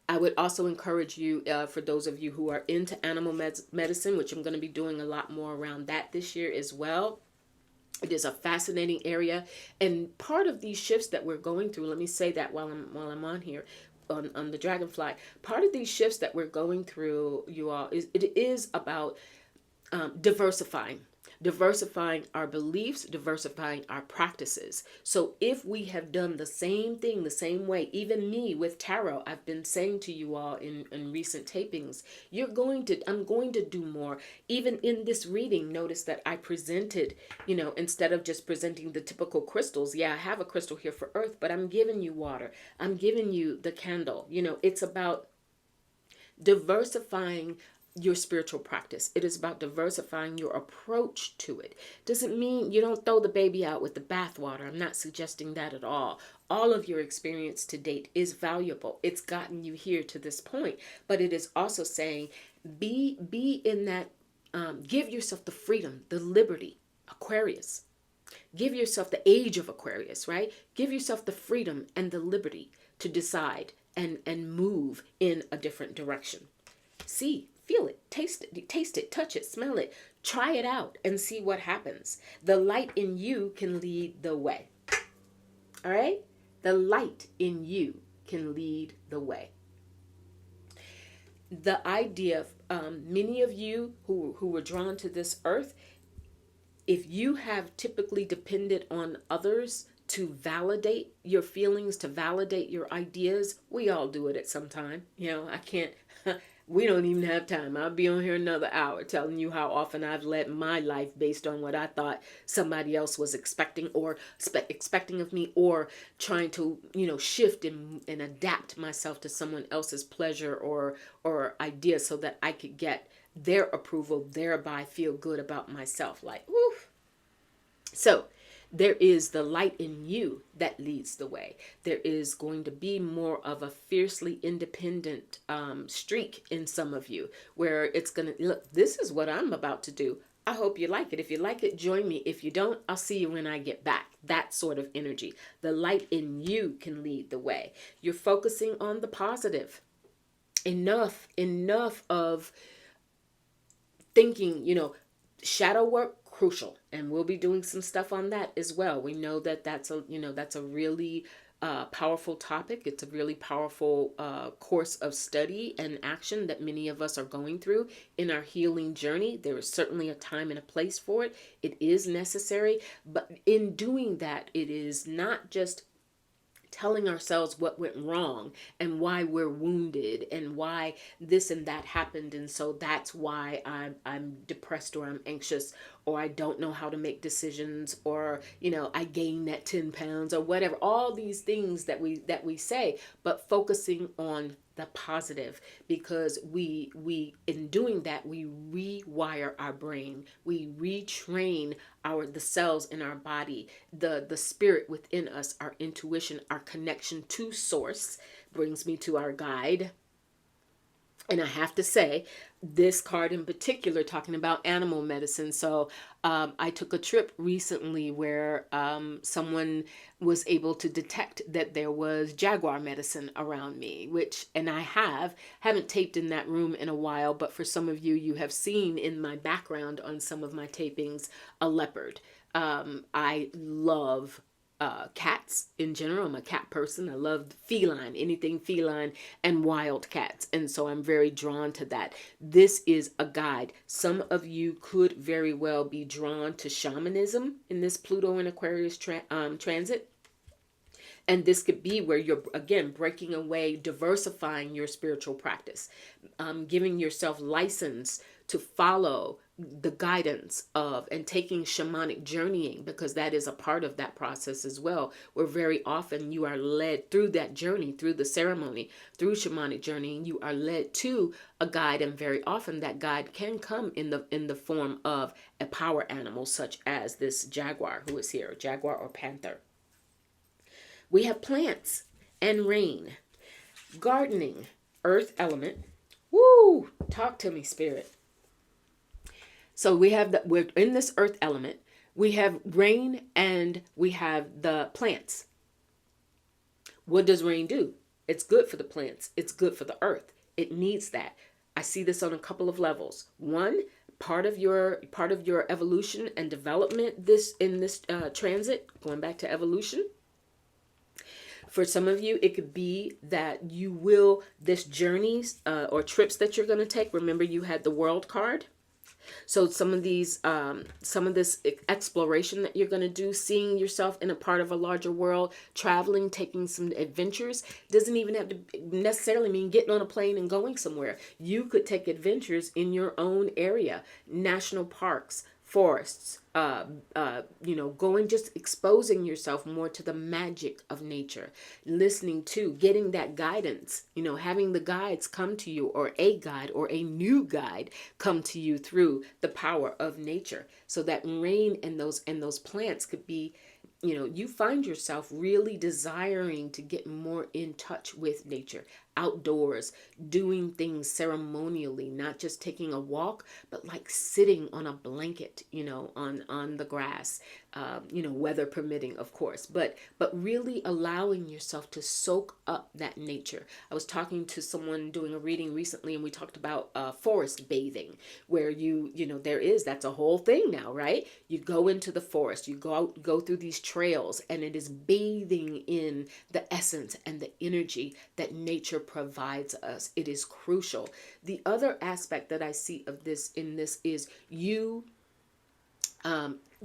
I would also encourage you, for those of you who are into animal medicine, which I'm going to be doing a lot more around that this year as well. It is a fascinating area, and part of these shifts that we're going through, let me say that while I'm on here, on the dragonfly, part of these shifts that we're going through, you all, it is about diversifying our beliefs, diversifying our practices. So if we have done the same thing the same way, even me with tarot, I've been saying to you all in recent tapings, I'm going to do more. Even in this reading, notice that I presented, instead of just presenting the typical crystals. Yeah, I have a crystal here for earth, but I'm giving you water. I'm giving you the candle. It's about diversifying your spiritual practice. It is about diversifying your approach to it. Doesn't mean you don't throw the baby out with the bathwater. I'm not suggesting that at all. All of your experience to date is valuable. It's gotten you here to this point, but it is also saying be in that, give yourself the freedom, the liberty. Aquarius. Give yourself the age of Aquarius, right? Give yourself the freedom and the liberty to decide and move in a different direction. See, feel it, taste it, touch it, smell it, try it out and see what happens. The light in you can lead the way. All right? The light in you can lead the way. The idea of many of you who were drawn to this earth, if you have typically depended on others to validate your feelings, to validate your ideas, we all do it at some time. I can't, we don't even have time. I'll be on here another hour telling you how often I've led my life based on what I thought somebody else was expecting or expecting of me, or trying to, shift and adapt myself to someone else's pleasure or idea so that I could get their approval, thereby feel good about myself. Like, woof. So there is the light in you that leads the way. There is going to be more of a fiercely independent streak in some of you, where it's going to, look, this is what I'm about to do. I hope you like it. If you like it, join me. If you don't, I'll see you when I get back. That sort of energy. The light in you can lead the way. You're focusing on the positive. Enough of thinking, shadow work, crucial, and we'll be doing some stuff on that as well. We know that that's a really powerful topic. It's a really powerful course of study and action that many of us are going through in our healing journey. There is certainly a time and a place for it. It is necessary, but in doing that, it is not just telling ourselves what went wrong and why we're wounded and why this and that happened, and so that's why I'm depressed, or I'm anxious, or I don't know how to make decisions, or I gained that 10 pounds or whatever, all these things that we say, but focusing on the positive, because we in doing that, we rewire our brain, we retrain the cells in our body, the spirit within us, our intuition, our connection to source. Brings me to our guide. And I have to say, this card in particular, talking about animal medicine. So I took a trip recently where someone was able to detect that there was jaguar medicine around me, and I haven't taped in that room in a while, but for some of you, you have seen in my background on some of my tapings, a leopard. I love cats in general. I'm a cat person. I love feline, anything feline, and wild cats. And so I'm very drawn to that. This is a guide. Some of you could very well be drawn to shamanism in this Pluto and Aquarius transit. And this could be where you're, again, breaking away, diversifying your spiritual practice, giving yourself license to follow the guidance of and taking shamanic journeying, because that is a part of that process as well, where very often you are led through that journey, through the ceremony, through shamanic journeying, you are led to a guide, and very often that guide can come in the form of a power animal, such as this jaguar who is here, jaguar or panther. We have plants and rain, gardening, earth element. Woo! Talk to me, spirit. So we have we're in this earth element. We have rain and we have the plants. What does rain do? It's good for the plants. It's good for the earth. It needs that. I see this on a couple of levels. One, part of your evolution and development in this transit, going back to evolution. For some of you, it could be that you will, this journeys or trips that you're going to take. Remember, you had the world card. So some of this exploration that you're going to do, seeing yourself in a part of a larger world, traveling, taking some adventures, doesn't even have to necessarily mean getting on a plane and going somewhere. You could take adventures in your own area, national parks, forests, going, just exposing yourself more to the magic of nature, listening to, getting that guidance, having the guides come to you, or a guide or a new guide come to you through the power of nature. So that rain and those plants could be, you find yourself really desiring to get more in touch with nature, outdoors, doing things ceremonially, not just taking a walk, but like sitting on a blanket, on the grass, weather permitting, of course, but really allowing yourself to soak up that nature. I was talking to someone doing a reading recently, and we talked about forest bathing, where that's a whole thing now, right? You go into the forest, you go through these trails, and it is bathing in the essence and the energy that nature provides us. It is crucial. The other aspect that I see of this is your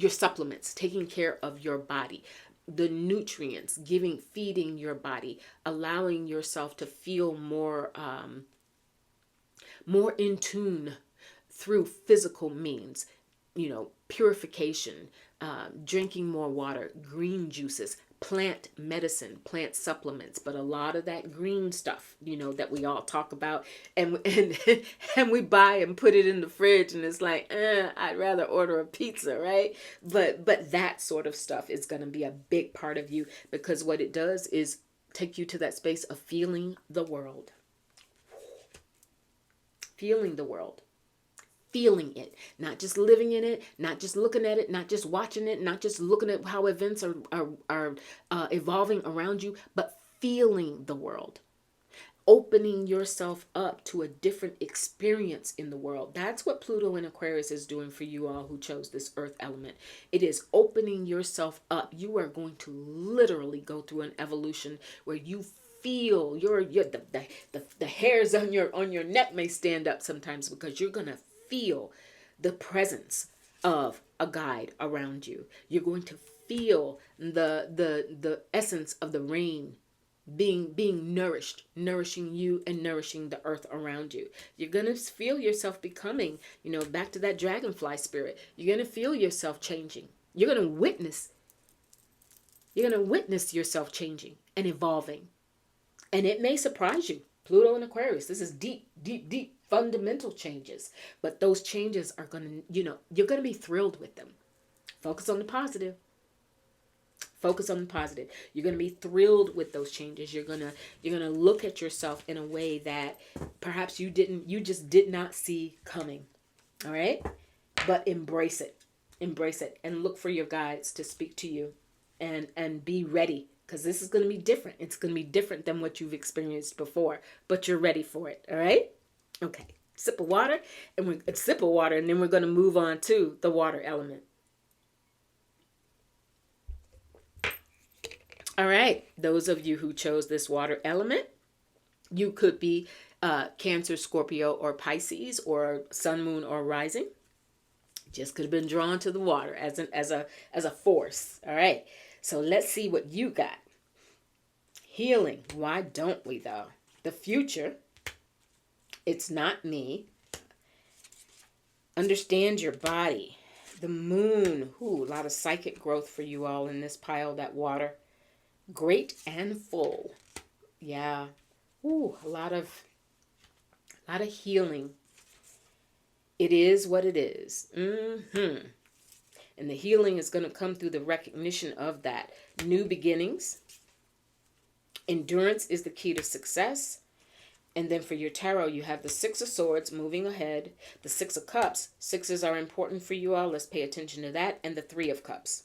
supplements, taking care of your body, the nutrients, feeding your body, allowing yourself to feel more in tune through physical means, purification, drinking more water, green juices, plant medicine, plant supplements, but a lot of that green stuff, that we all talk about, and and we buy and put it in the fridge, and it's like, I'd rather order a pizza, right? But that sort of stuff is going to be a big part of you, because what it does is take you to that space of feeling the world. Feeling the world. Feeling it, not just living in it, not just looking at it, not just watching it, not just looking at how events are evolving around you, but feeling the world, opening yourself up to a different experience in the world. That's what Pluto in Aquarius is doing for you all who chose this earth element. It is opening yourself up. You are going to literally go through an evolution where you feel the hairs on your neck may stand up sometimes, because you're gonna feel the presence of a guide around you. You're going to feel the essence of the rain being nourishing you and nourishing the earth around you. You're going to feel yourself becoming, back to that dragonfly spirit. You're going to feel yourself changing. You're going to witness yourself changing and evolving. And it may surprise you. Pluto and Aquarius, this is deep, deep, deep fundamental changes. But those changes are going to, you're going to be thrilled with them. Focus on the positive. Focus on the positive. You're going to be thrilled with those changes. You're going to look at yourself in a way that perhaps you just did not see coming. All right? But embrace it. Embrace it and look for your guides to speak to you, and be ready. Because this is going to be different. It's going to be different than what you've experienced before. But you're ready for it. All right? Okay. Sip of water. And then we're going to move on to the water element. All right. Those of you who chose this water element, you could be Cancer, Scorpio, or Pisces, or Sun, Moon, or Rising. Just could have been drawn to the water as a force. All right. So let's see what you got. Healing. Why don't we though? The future. It's not me. Understand your body. The moon. Ooh, a lot of psychic growth for you all in this pile, that water. Great and full. Yeah. Ooh, a lot of healing. It is what it is. And the healing is going to come through the recognition of that. New beginnings. Endurance is the key to success. And then for your tarot, you have the Six of Swords moving ahead. The Six of Cups. Sixes are important for you all. Let's pay attention to that. And the Three of Cups.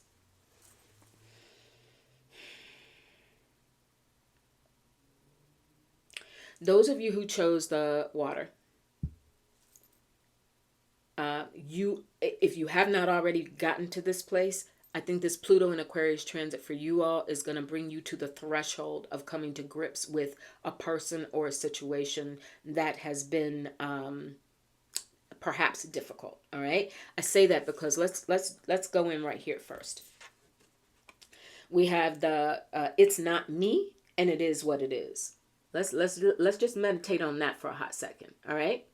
Those of you who chose the water, if you have not already gotten to this place, I think this Pluto and Aquarius transit for you all is going to bring you to the threshold of coming to grips with a person or a situation that has been perhaps difficult. All right. I say that because let's go in right here first. We have the it's not me and it is what it is. Let's just meditate on that for a hot second. All right.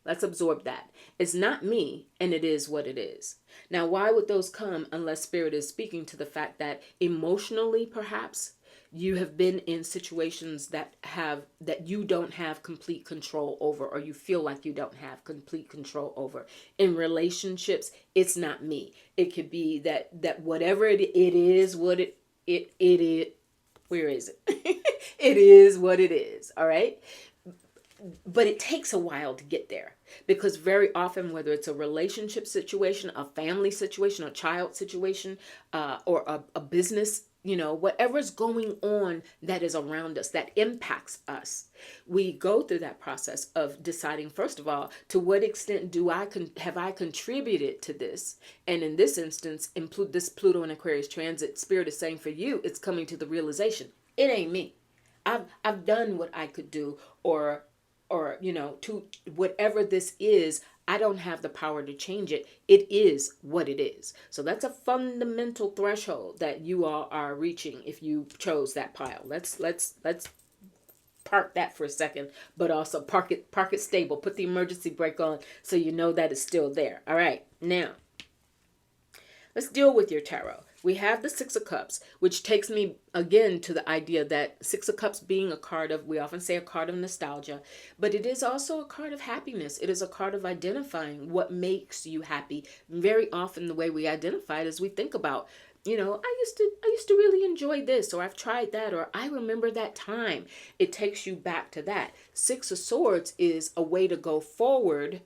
Let's absorb that. It's not me, and it is what it is. Now, why would those come unless Spirit is speaking to the fact that emotionally, perhaps, you have been in situations that you don't have complete control over, or you feel like you don't have complete control over. In relationships, it's not me. It could be that whatever it is, what it is. Where is it? It is what it is. All right. But it takes a while to get there, because very often, whether it's a relationship situation, a family situation, a child situation, or a business, whatever's going on that is around us, that impacts us, we go through that process of deciding, first of all, to what extent have I contributed to this? And in this instance, this Pluto and Aquarius transit, Spirit is saying for you, it's coming to the realization, it ain't me. I've done what I could do, or to whatever this is, I don't have the power to change it. It is what it is. So that's a fundamental threshold that you all are reaching if you chose that pile. Let's park that for a second, but also park it stable. Put the emergency brake on so you know that it's still there. All right, now let's deal with your tarot. We have the Six of Cups, which takes me again to the idea that Six of Cups being a card of, we often say a card of nostalgia, but it is also a card of happiness. It is a card of identifying what makes you happy. Very often the way we identify it is we think about, I used to really enjoy this, or I've tried that, or I remember that time. It takes you back to that. Six of Swords is a way to go forward,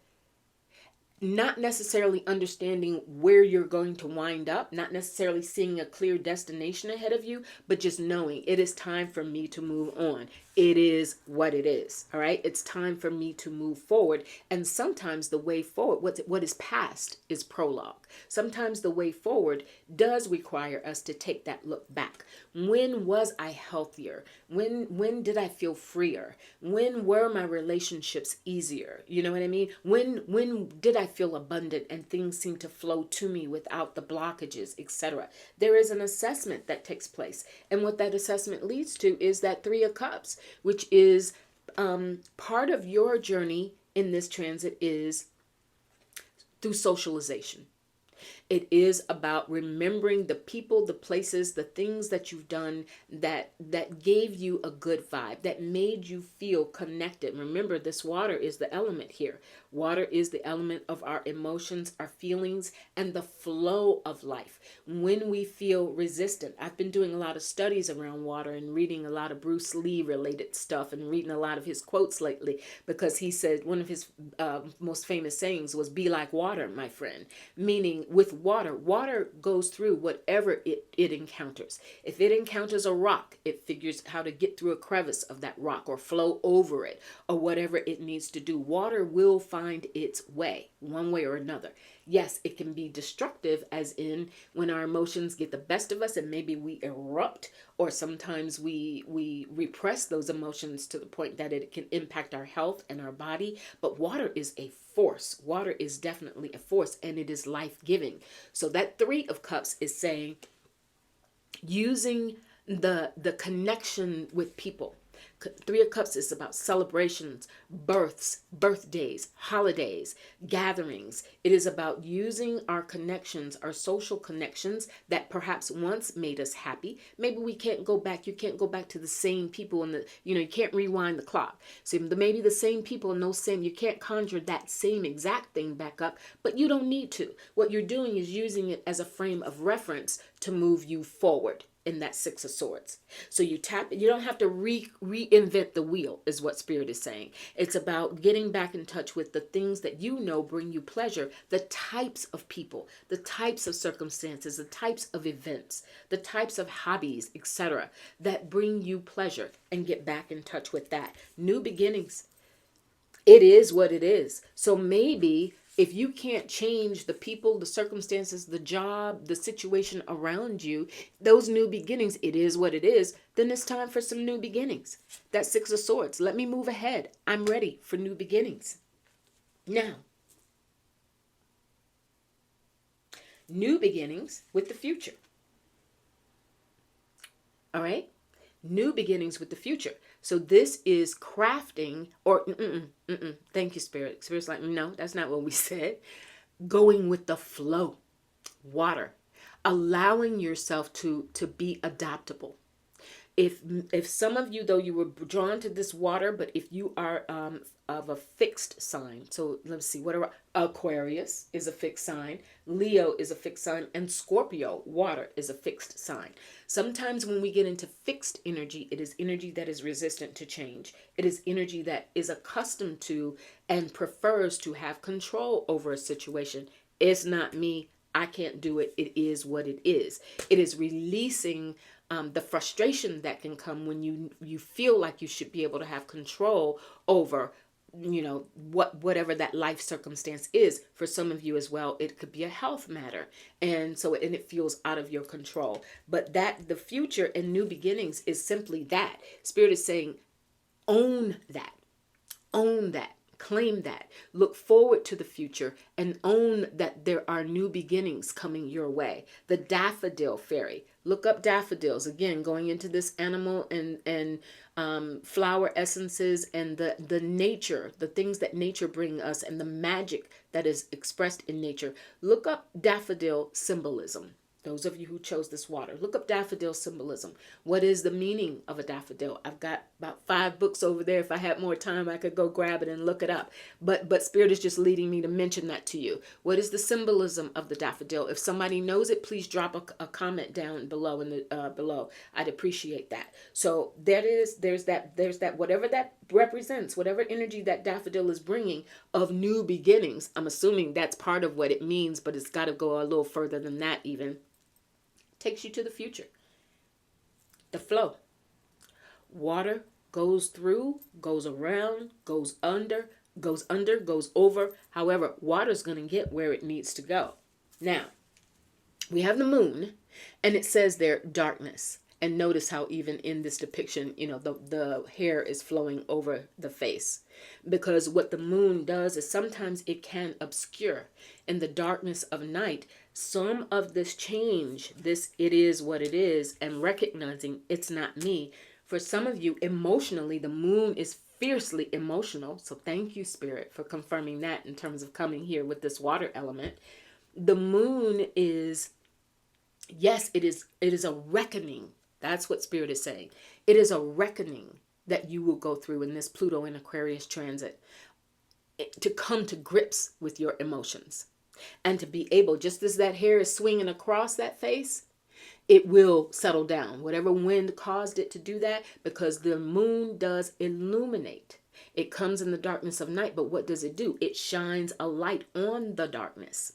not necessarily understanding where you're going to wind up, not necessarily seeing a clear destination ahead of you, but just knowing it is time for me to move on. It is what it is. All right. It's time for me to move forward. And sometimes the way forward, what is past is prologue. Sometimes the way forward does require us to take that look back. When was I healthier? When did I feel freer? When were my relationships easier? You know what I mean? When did I feel abundant and things seem to flow to me without the blockages, etc.? There is an assessment that takes place. And what that assessment leads to is that Three of Cups, which is part of your journey in this transit is through socialization. It is about remembering the people, the places, the things that you've done that gave you a good vibe, that made you feel connected. Remember, this water is the element here. Water is the element of our emotions, our feelings, and the flow of life. When we feel resistant, I've been doing a lot of studies around water and reading a lot of Bruce Lee related stuff and reading a lot of his quotes lately, because he said one of his most famous sayings was, "Be like water, my friend," meaning with water goes through whatever it encounters. If it encounters a rock, it figures how to get through a crevice of that rock or flow over it or whatever it needs to do. Water will find its way one way or another. Yes, it can be destructive, as in when our emotions get the best of us and maybe we erupt, or sometimes we repress those emotions to the point that it can impact our health and our body. But water is a force. Water is definitely a force, and it is life-giving. So that 3 of Cups is saying using the connection with people. 3 of Cups is about celebrations, births, birthdays, holidays, gatherings. It is about using our connections, our social connections that perhaps once made us happy. Maybe we can't go back. You can't go back to the same people, and you can't rewind the clock. So maybe the same people and those same, you can't conjure that same exact thing back up, but you don't need to. What you're doing is using it as a frame of reference to move you forward in that 6 of Swords. So you don't have to reinvent the wheel, is what Spirit is saying. It's about getting back in touch with the things that bring you pleasure, the types of people, the types of circumstances, the types of events, the types of hobbies, etc., that bring you pleasure, and get back in touch with that. New beginnings. It is what it is. So maybe if you can't change the people, the circumstances, the job, the situation around you, those new beginnings, it is what it is, then it's time for some new beginnings. That 6 of Swords. Let me move ahead. I'm ready for new beginnings. Now, new beginnings with the future. All right? New beginnings with the future. So this is crafting, or thank you, Spirit. Spirit's like, no, that's not what we said. Going with the flow. Water. Allowing yourself to be adaptable. If some of you, though, you were drawn to this water, but if you are of a fixed sign, so let's see, what are Aquarius is a fixed sign, Leo is a fixed sign, and Scorpio, water, is a fixed sign. Sometimes when we get into fixed energy, it is energy that is resistant to change. It is energy that is accustomed to and prefers to have control over a situation. It's not me. I can't do it. It is what it is. It is releasing the frustration that can come when you feel like you should be able to have control over, whatever that life circumstance is. For some of you as well, it could be a health matter, and it feels out of your control. But that the future and new beginnings is simply that. Spirit is saying, own that. Own that. Claim that. Look forward to the future and own that there are new beginnings coming your way. The daffodil fairy. Look up daffodils. Again, going into this animal and flower essences and the nature, the things that nature bring us, and the magic that is expressed in nature. Look up daffodil symbolism. Those of you who chose this water, look up daffodil symbolism. What is the meaning of a daffodil? I've got about 5 books over there. If I had more time, I could go grab it and look it up. But Spirit is just leading me to mention that to you. What is the symbolism of the daffodil? If somebody knows it, please drop a comment down below below. I'd appreciate that. So there's that whatever that represents, whatever energy that daffodil is bringing of new beginnings. I'm assuming that's part of what it means, but it's got to go a little further than that even. Takes you to the future. The flow. Water goes through, goes around, goes under, goes over. However, water's going to get where it needs to go. Now, we have the moon, and it says there, darkness. And notice how even in this depiction, the hair is flowing over the face. Because what the moon does is sometimes it can obscure in the darkness of night some of this change, it is what it is, and recognizing it's not me. For some of you, emotionally, the moon is fiercely emotional. So thank you, Spirit, for confirming that in terms of coming here with this water element. The moon is, yes, it is a reckoning. That's what Spirit is saying. It is a reckoning that you will go through in this Pluto and Aquarius transit to come to grips with your emotions and to be able, just as that hair is swinging across that face, it will settle down. Whatever wind caused it to do that, because the moon does illuminate. It comes in the darkness of night, but what does it do? It shines a light on the darkness.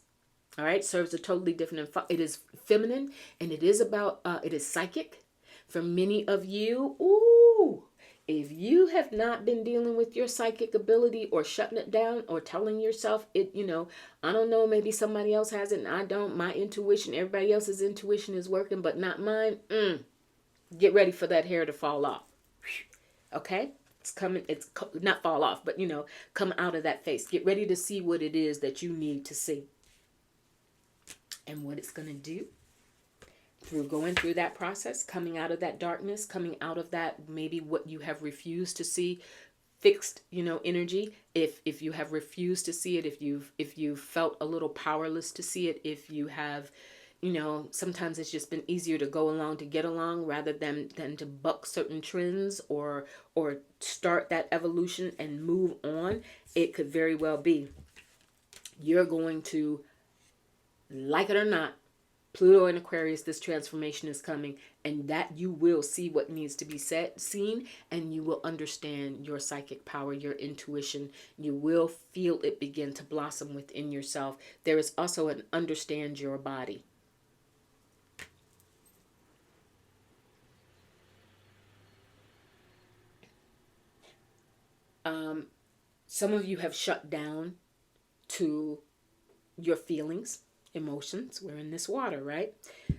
All right, serves a totally different, it is feminine, and it is about, it is psychic. For many of you, If you have not been dealing with your psychic ability or shutting it down or telling yourself it, I don't know, maybe somebody else has it and I don't. My intuition, everybody else's intuition is working, but not mine. Get ready for that hair to fall off. Okay? It's coming, not fall off, but come out of that face. Get ready to see what it is that you need to see. And what it's going to do through going through that process, coming out of that darkness, coming out of that maybe what you have refused to see, fixed energy. If you have refused to see it, if you've felt a little powerless to see it, if you have sometimes it's just been easier to go along to get along rather than to buck certain trends or start that evolution and move on. It could very well be you're going to, like it or not, Pluto and Aquarius, this transformation is coming, and that you will see what needs to be seen, and you will understand your psychic power, your intuition. You will feel it begin to blossom within yourself. There is also an understand your body. Some of you have shut down to your feelings, emotions. We're in this water, right?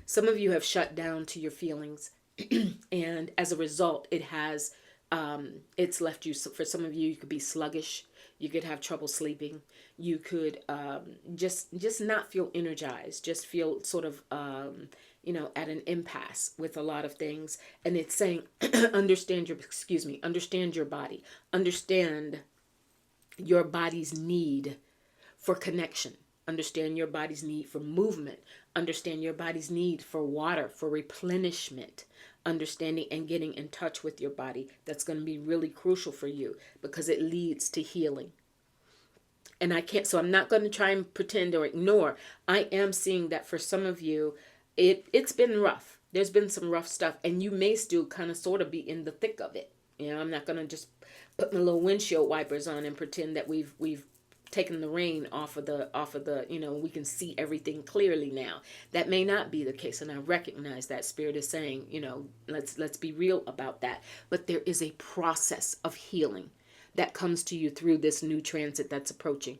Some of you have shut down to your feelings, and as a result, it's left you. For some of you, you could be sluggish. You could have trouble sleeping. You could just not feel energized. Just feel sort of at an impasse with a lot of things. And it's saying, understand your body. Understand your body's need for connection. Understand your body's need for movement. Understand your body's need for water, for replenishment. Understanding and getting in touch with your body. That's going to be really crucial for you because it leads to healing. And I'm not going to try and pretend or ignore. I am seeing that for some of you, it's been rough. There's been some rough stuff, and you may still kind of sort of be in the thick of it. I'm not going to just put my little windshield wipers on and pretend that we've taken the rain off of the we can see everything clearly now. That may not be the case, and I recognize that Spirit is saying, let's be real about that. But there is a process of healing that comes to you through this new transit that's approaching.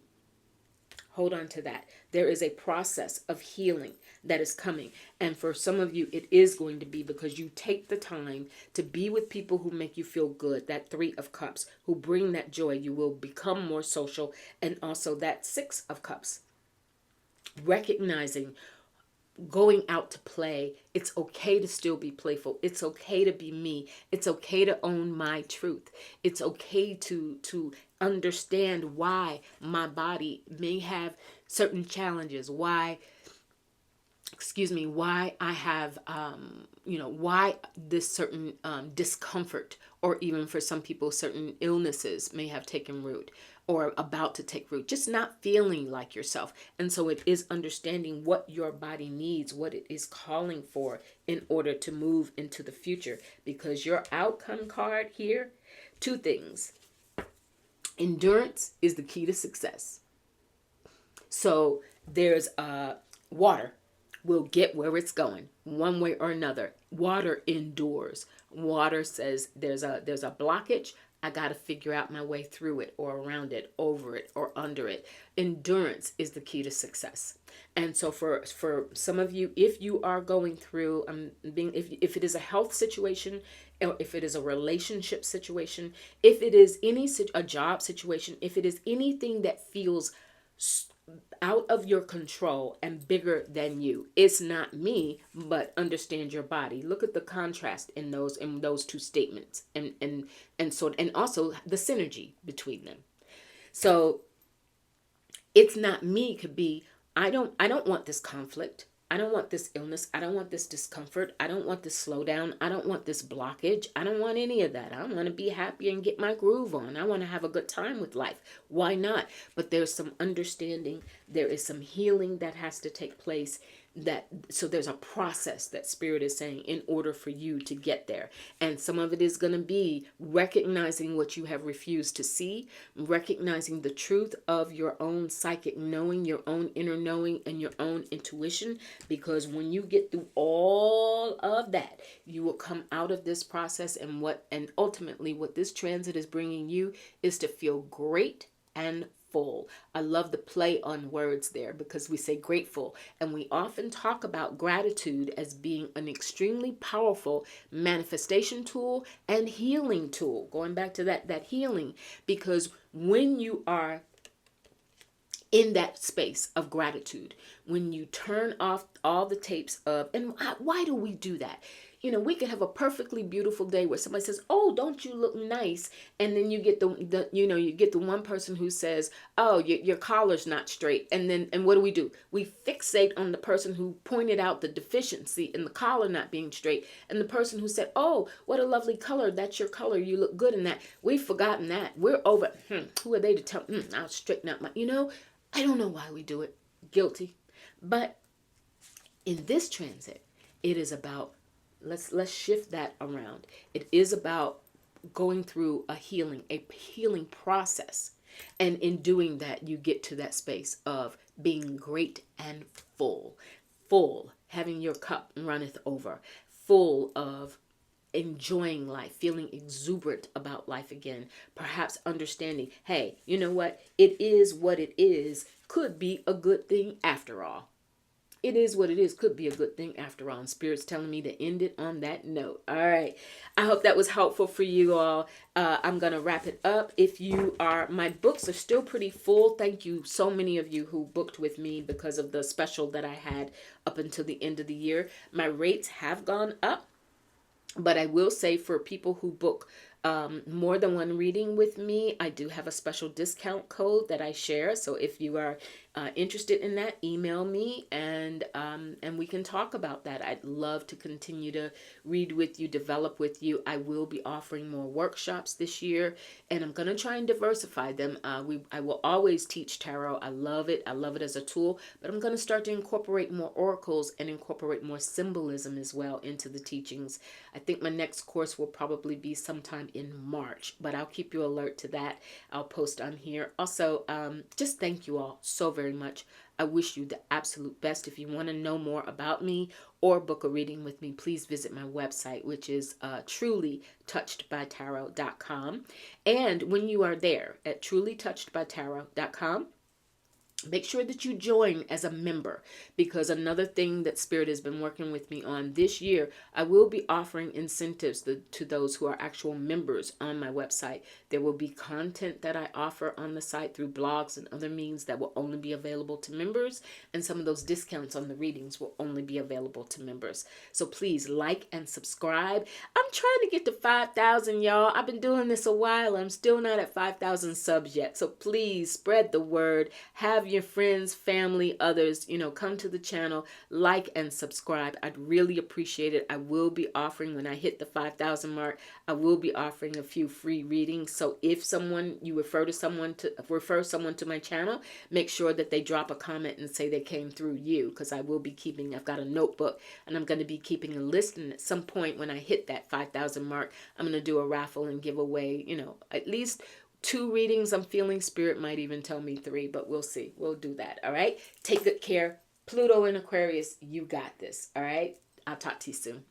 Hold on to that. There is a process of healing that is coming. And for some of you, it is going to be because you take the time to be with people who make you feel good. That 3 of Cups, who bring that joy. You will become more social. And also that 6 of Cups. Recognizing going out to play. It's okay to still be playful. It's okay to be me. It's okay to own my truth. It's okay to understand why my body may have certain challenges, why I have, why this certain discomfort, or even for some people, certain illnesses may have taken root or about to take root, just not feeling like yourself. And so it is understanding what your body needs, what it is calling for in order to move into the future. Because your outcome card here, 2 things. Endurance is the key to success. So there's water will get where it's going one way or another. Water endures. Water says there's a blockage. I got to figure out my way through it or around it, over it or under it. Endurance is the key to success. And so for some of you, if you are going through if it is a health situation, or if it is a relationship situation, if it is a job situation, if it is anything that feels out of your control and bigger than you, it's not me, but understand your body. Look at the contrast in those 2 statements, and also the synergy between them. So it's not me could be, I don't want this conflict. I don't want this illness. I don't want this discomfort. I don't want this slowdown. I don't want this blockage. I don't want any of that. I want to be happy and get my groove on. I want to have a good time with life. Why not? But there's some understanding. There is some healing that has to take place. So there's a process that Spirit is saying in order for you to get there. And some of it is going to be recognizing what you have refused to see, recognizing the truth of your own psychic knowing, your own inner knowing, and your own intuition. Because when you get through all of that, you will come out of this process, and ultimately what this transit is bringing you is to feel great and full. I love the play on words there, because we say grateful, and we often talk about gratitude as being an extremely powerful manifestation tool and healing tool. Going back to that healing, because when you are in that space of gratitude, when you turn off all the tapes of, and why do we do that? We could have a perfectly beautiful day where somebody says, "Oh, don't you look nice?" And then you get you get the one person who says, "Oh, your collar's not straight." And what do? We fixate on the person who pointed out the deficiency in the collar not being straight, and the person who said, "Oh, what a lovely color. That's your color. You look good in that." We've forgotten that. We're over, who are they to tell, I'll straighten out my, I don't know why we do it. Guilty. But in this transit, it is about, let's shift that around. It is about going through a healing process. And in doing that, you get to that space of being great and full, having your cup runneth over, full of enjoying life, feeling exuberant about life again, perhaps understanding, hey, you know what? It is what it is, could be a good thing after all. It is what it is, could be a good thing after all. And Spirit's telling me to end it on that note. All right. I hope that was helpful for you all. I'm going to wrap it up. My books are still pretty full. Thank you so many of you who booked with me because of the special that I had up until the end of the year. My rates have gone up. But I will say, for people who book more than one reading with me, I do have a special discount code that I share. So if you are interested in that, email me and we can talk about that. I'd love to continue to read with you, develop with you. I will be offering more workshops this year, and I'm going to try and diversify them. I will always teach tarot. I love it. I love it as a tool, but I'm going to start to incorporate more oracles and incorporate more symbolism as well into the teachings. I think my next course will probably be sometime in March, but I'll keep you alert to that. I'll post on here. Also, just thank you all so very much. I wish you the absolute best. If you want to know more about me or book a reading with me, please visit my website, which is trulytouchedbytarot.com. And when you are there at trulytouchedbytarot.com, make sure that you join as a member, because another thing that Spirit has been working with me on this year, I will be offering incentives to those who are actual members on my website. There will be content that I offer on the site through blogs and other means that will only be available to members, and some of those discounts on the readings will only be available to members. So please like and subscribe. I'm trying to get to 5,000, y'all. I've been doing this a while. I'm still not at 5,000 subs yet. So please spread the word. Have your friends, family, others, come to the channel, like and subscribe. I'd really appreciate it. I will be offering, when I hit the 5,000 mark, I will be offering a few free readings. So if you refer someone to my channel, make sure that they drop a comment and say they came through you, because I've got a notebook, and I'm going to be keeping a list. And at some point when I hit that 5,000 mark, I'm going to do a raffle and give away, at least 2 readings. I'm feeling Spirit might even tell me 3, but we'll see. We'll do that. All right. Take good care. Pluto in Aquarius, you got this. All right. I'll talk to you soon.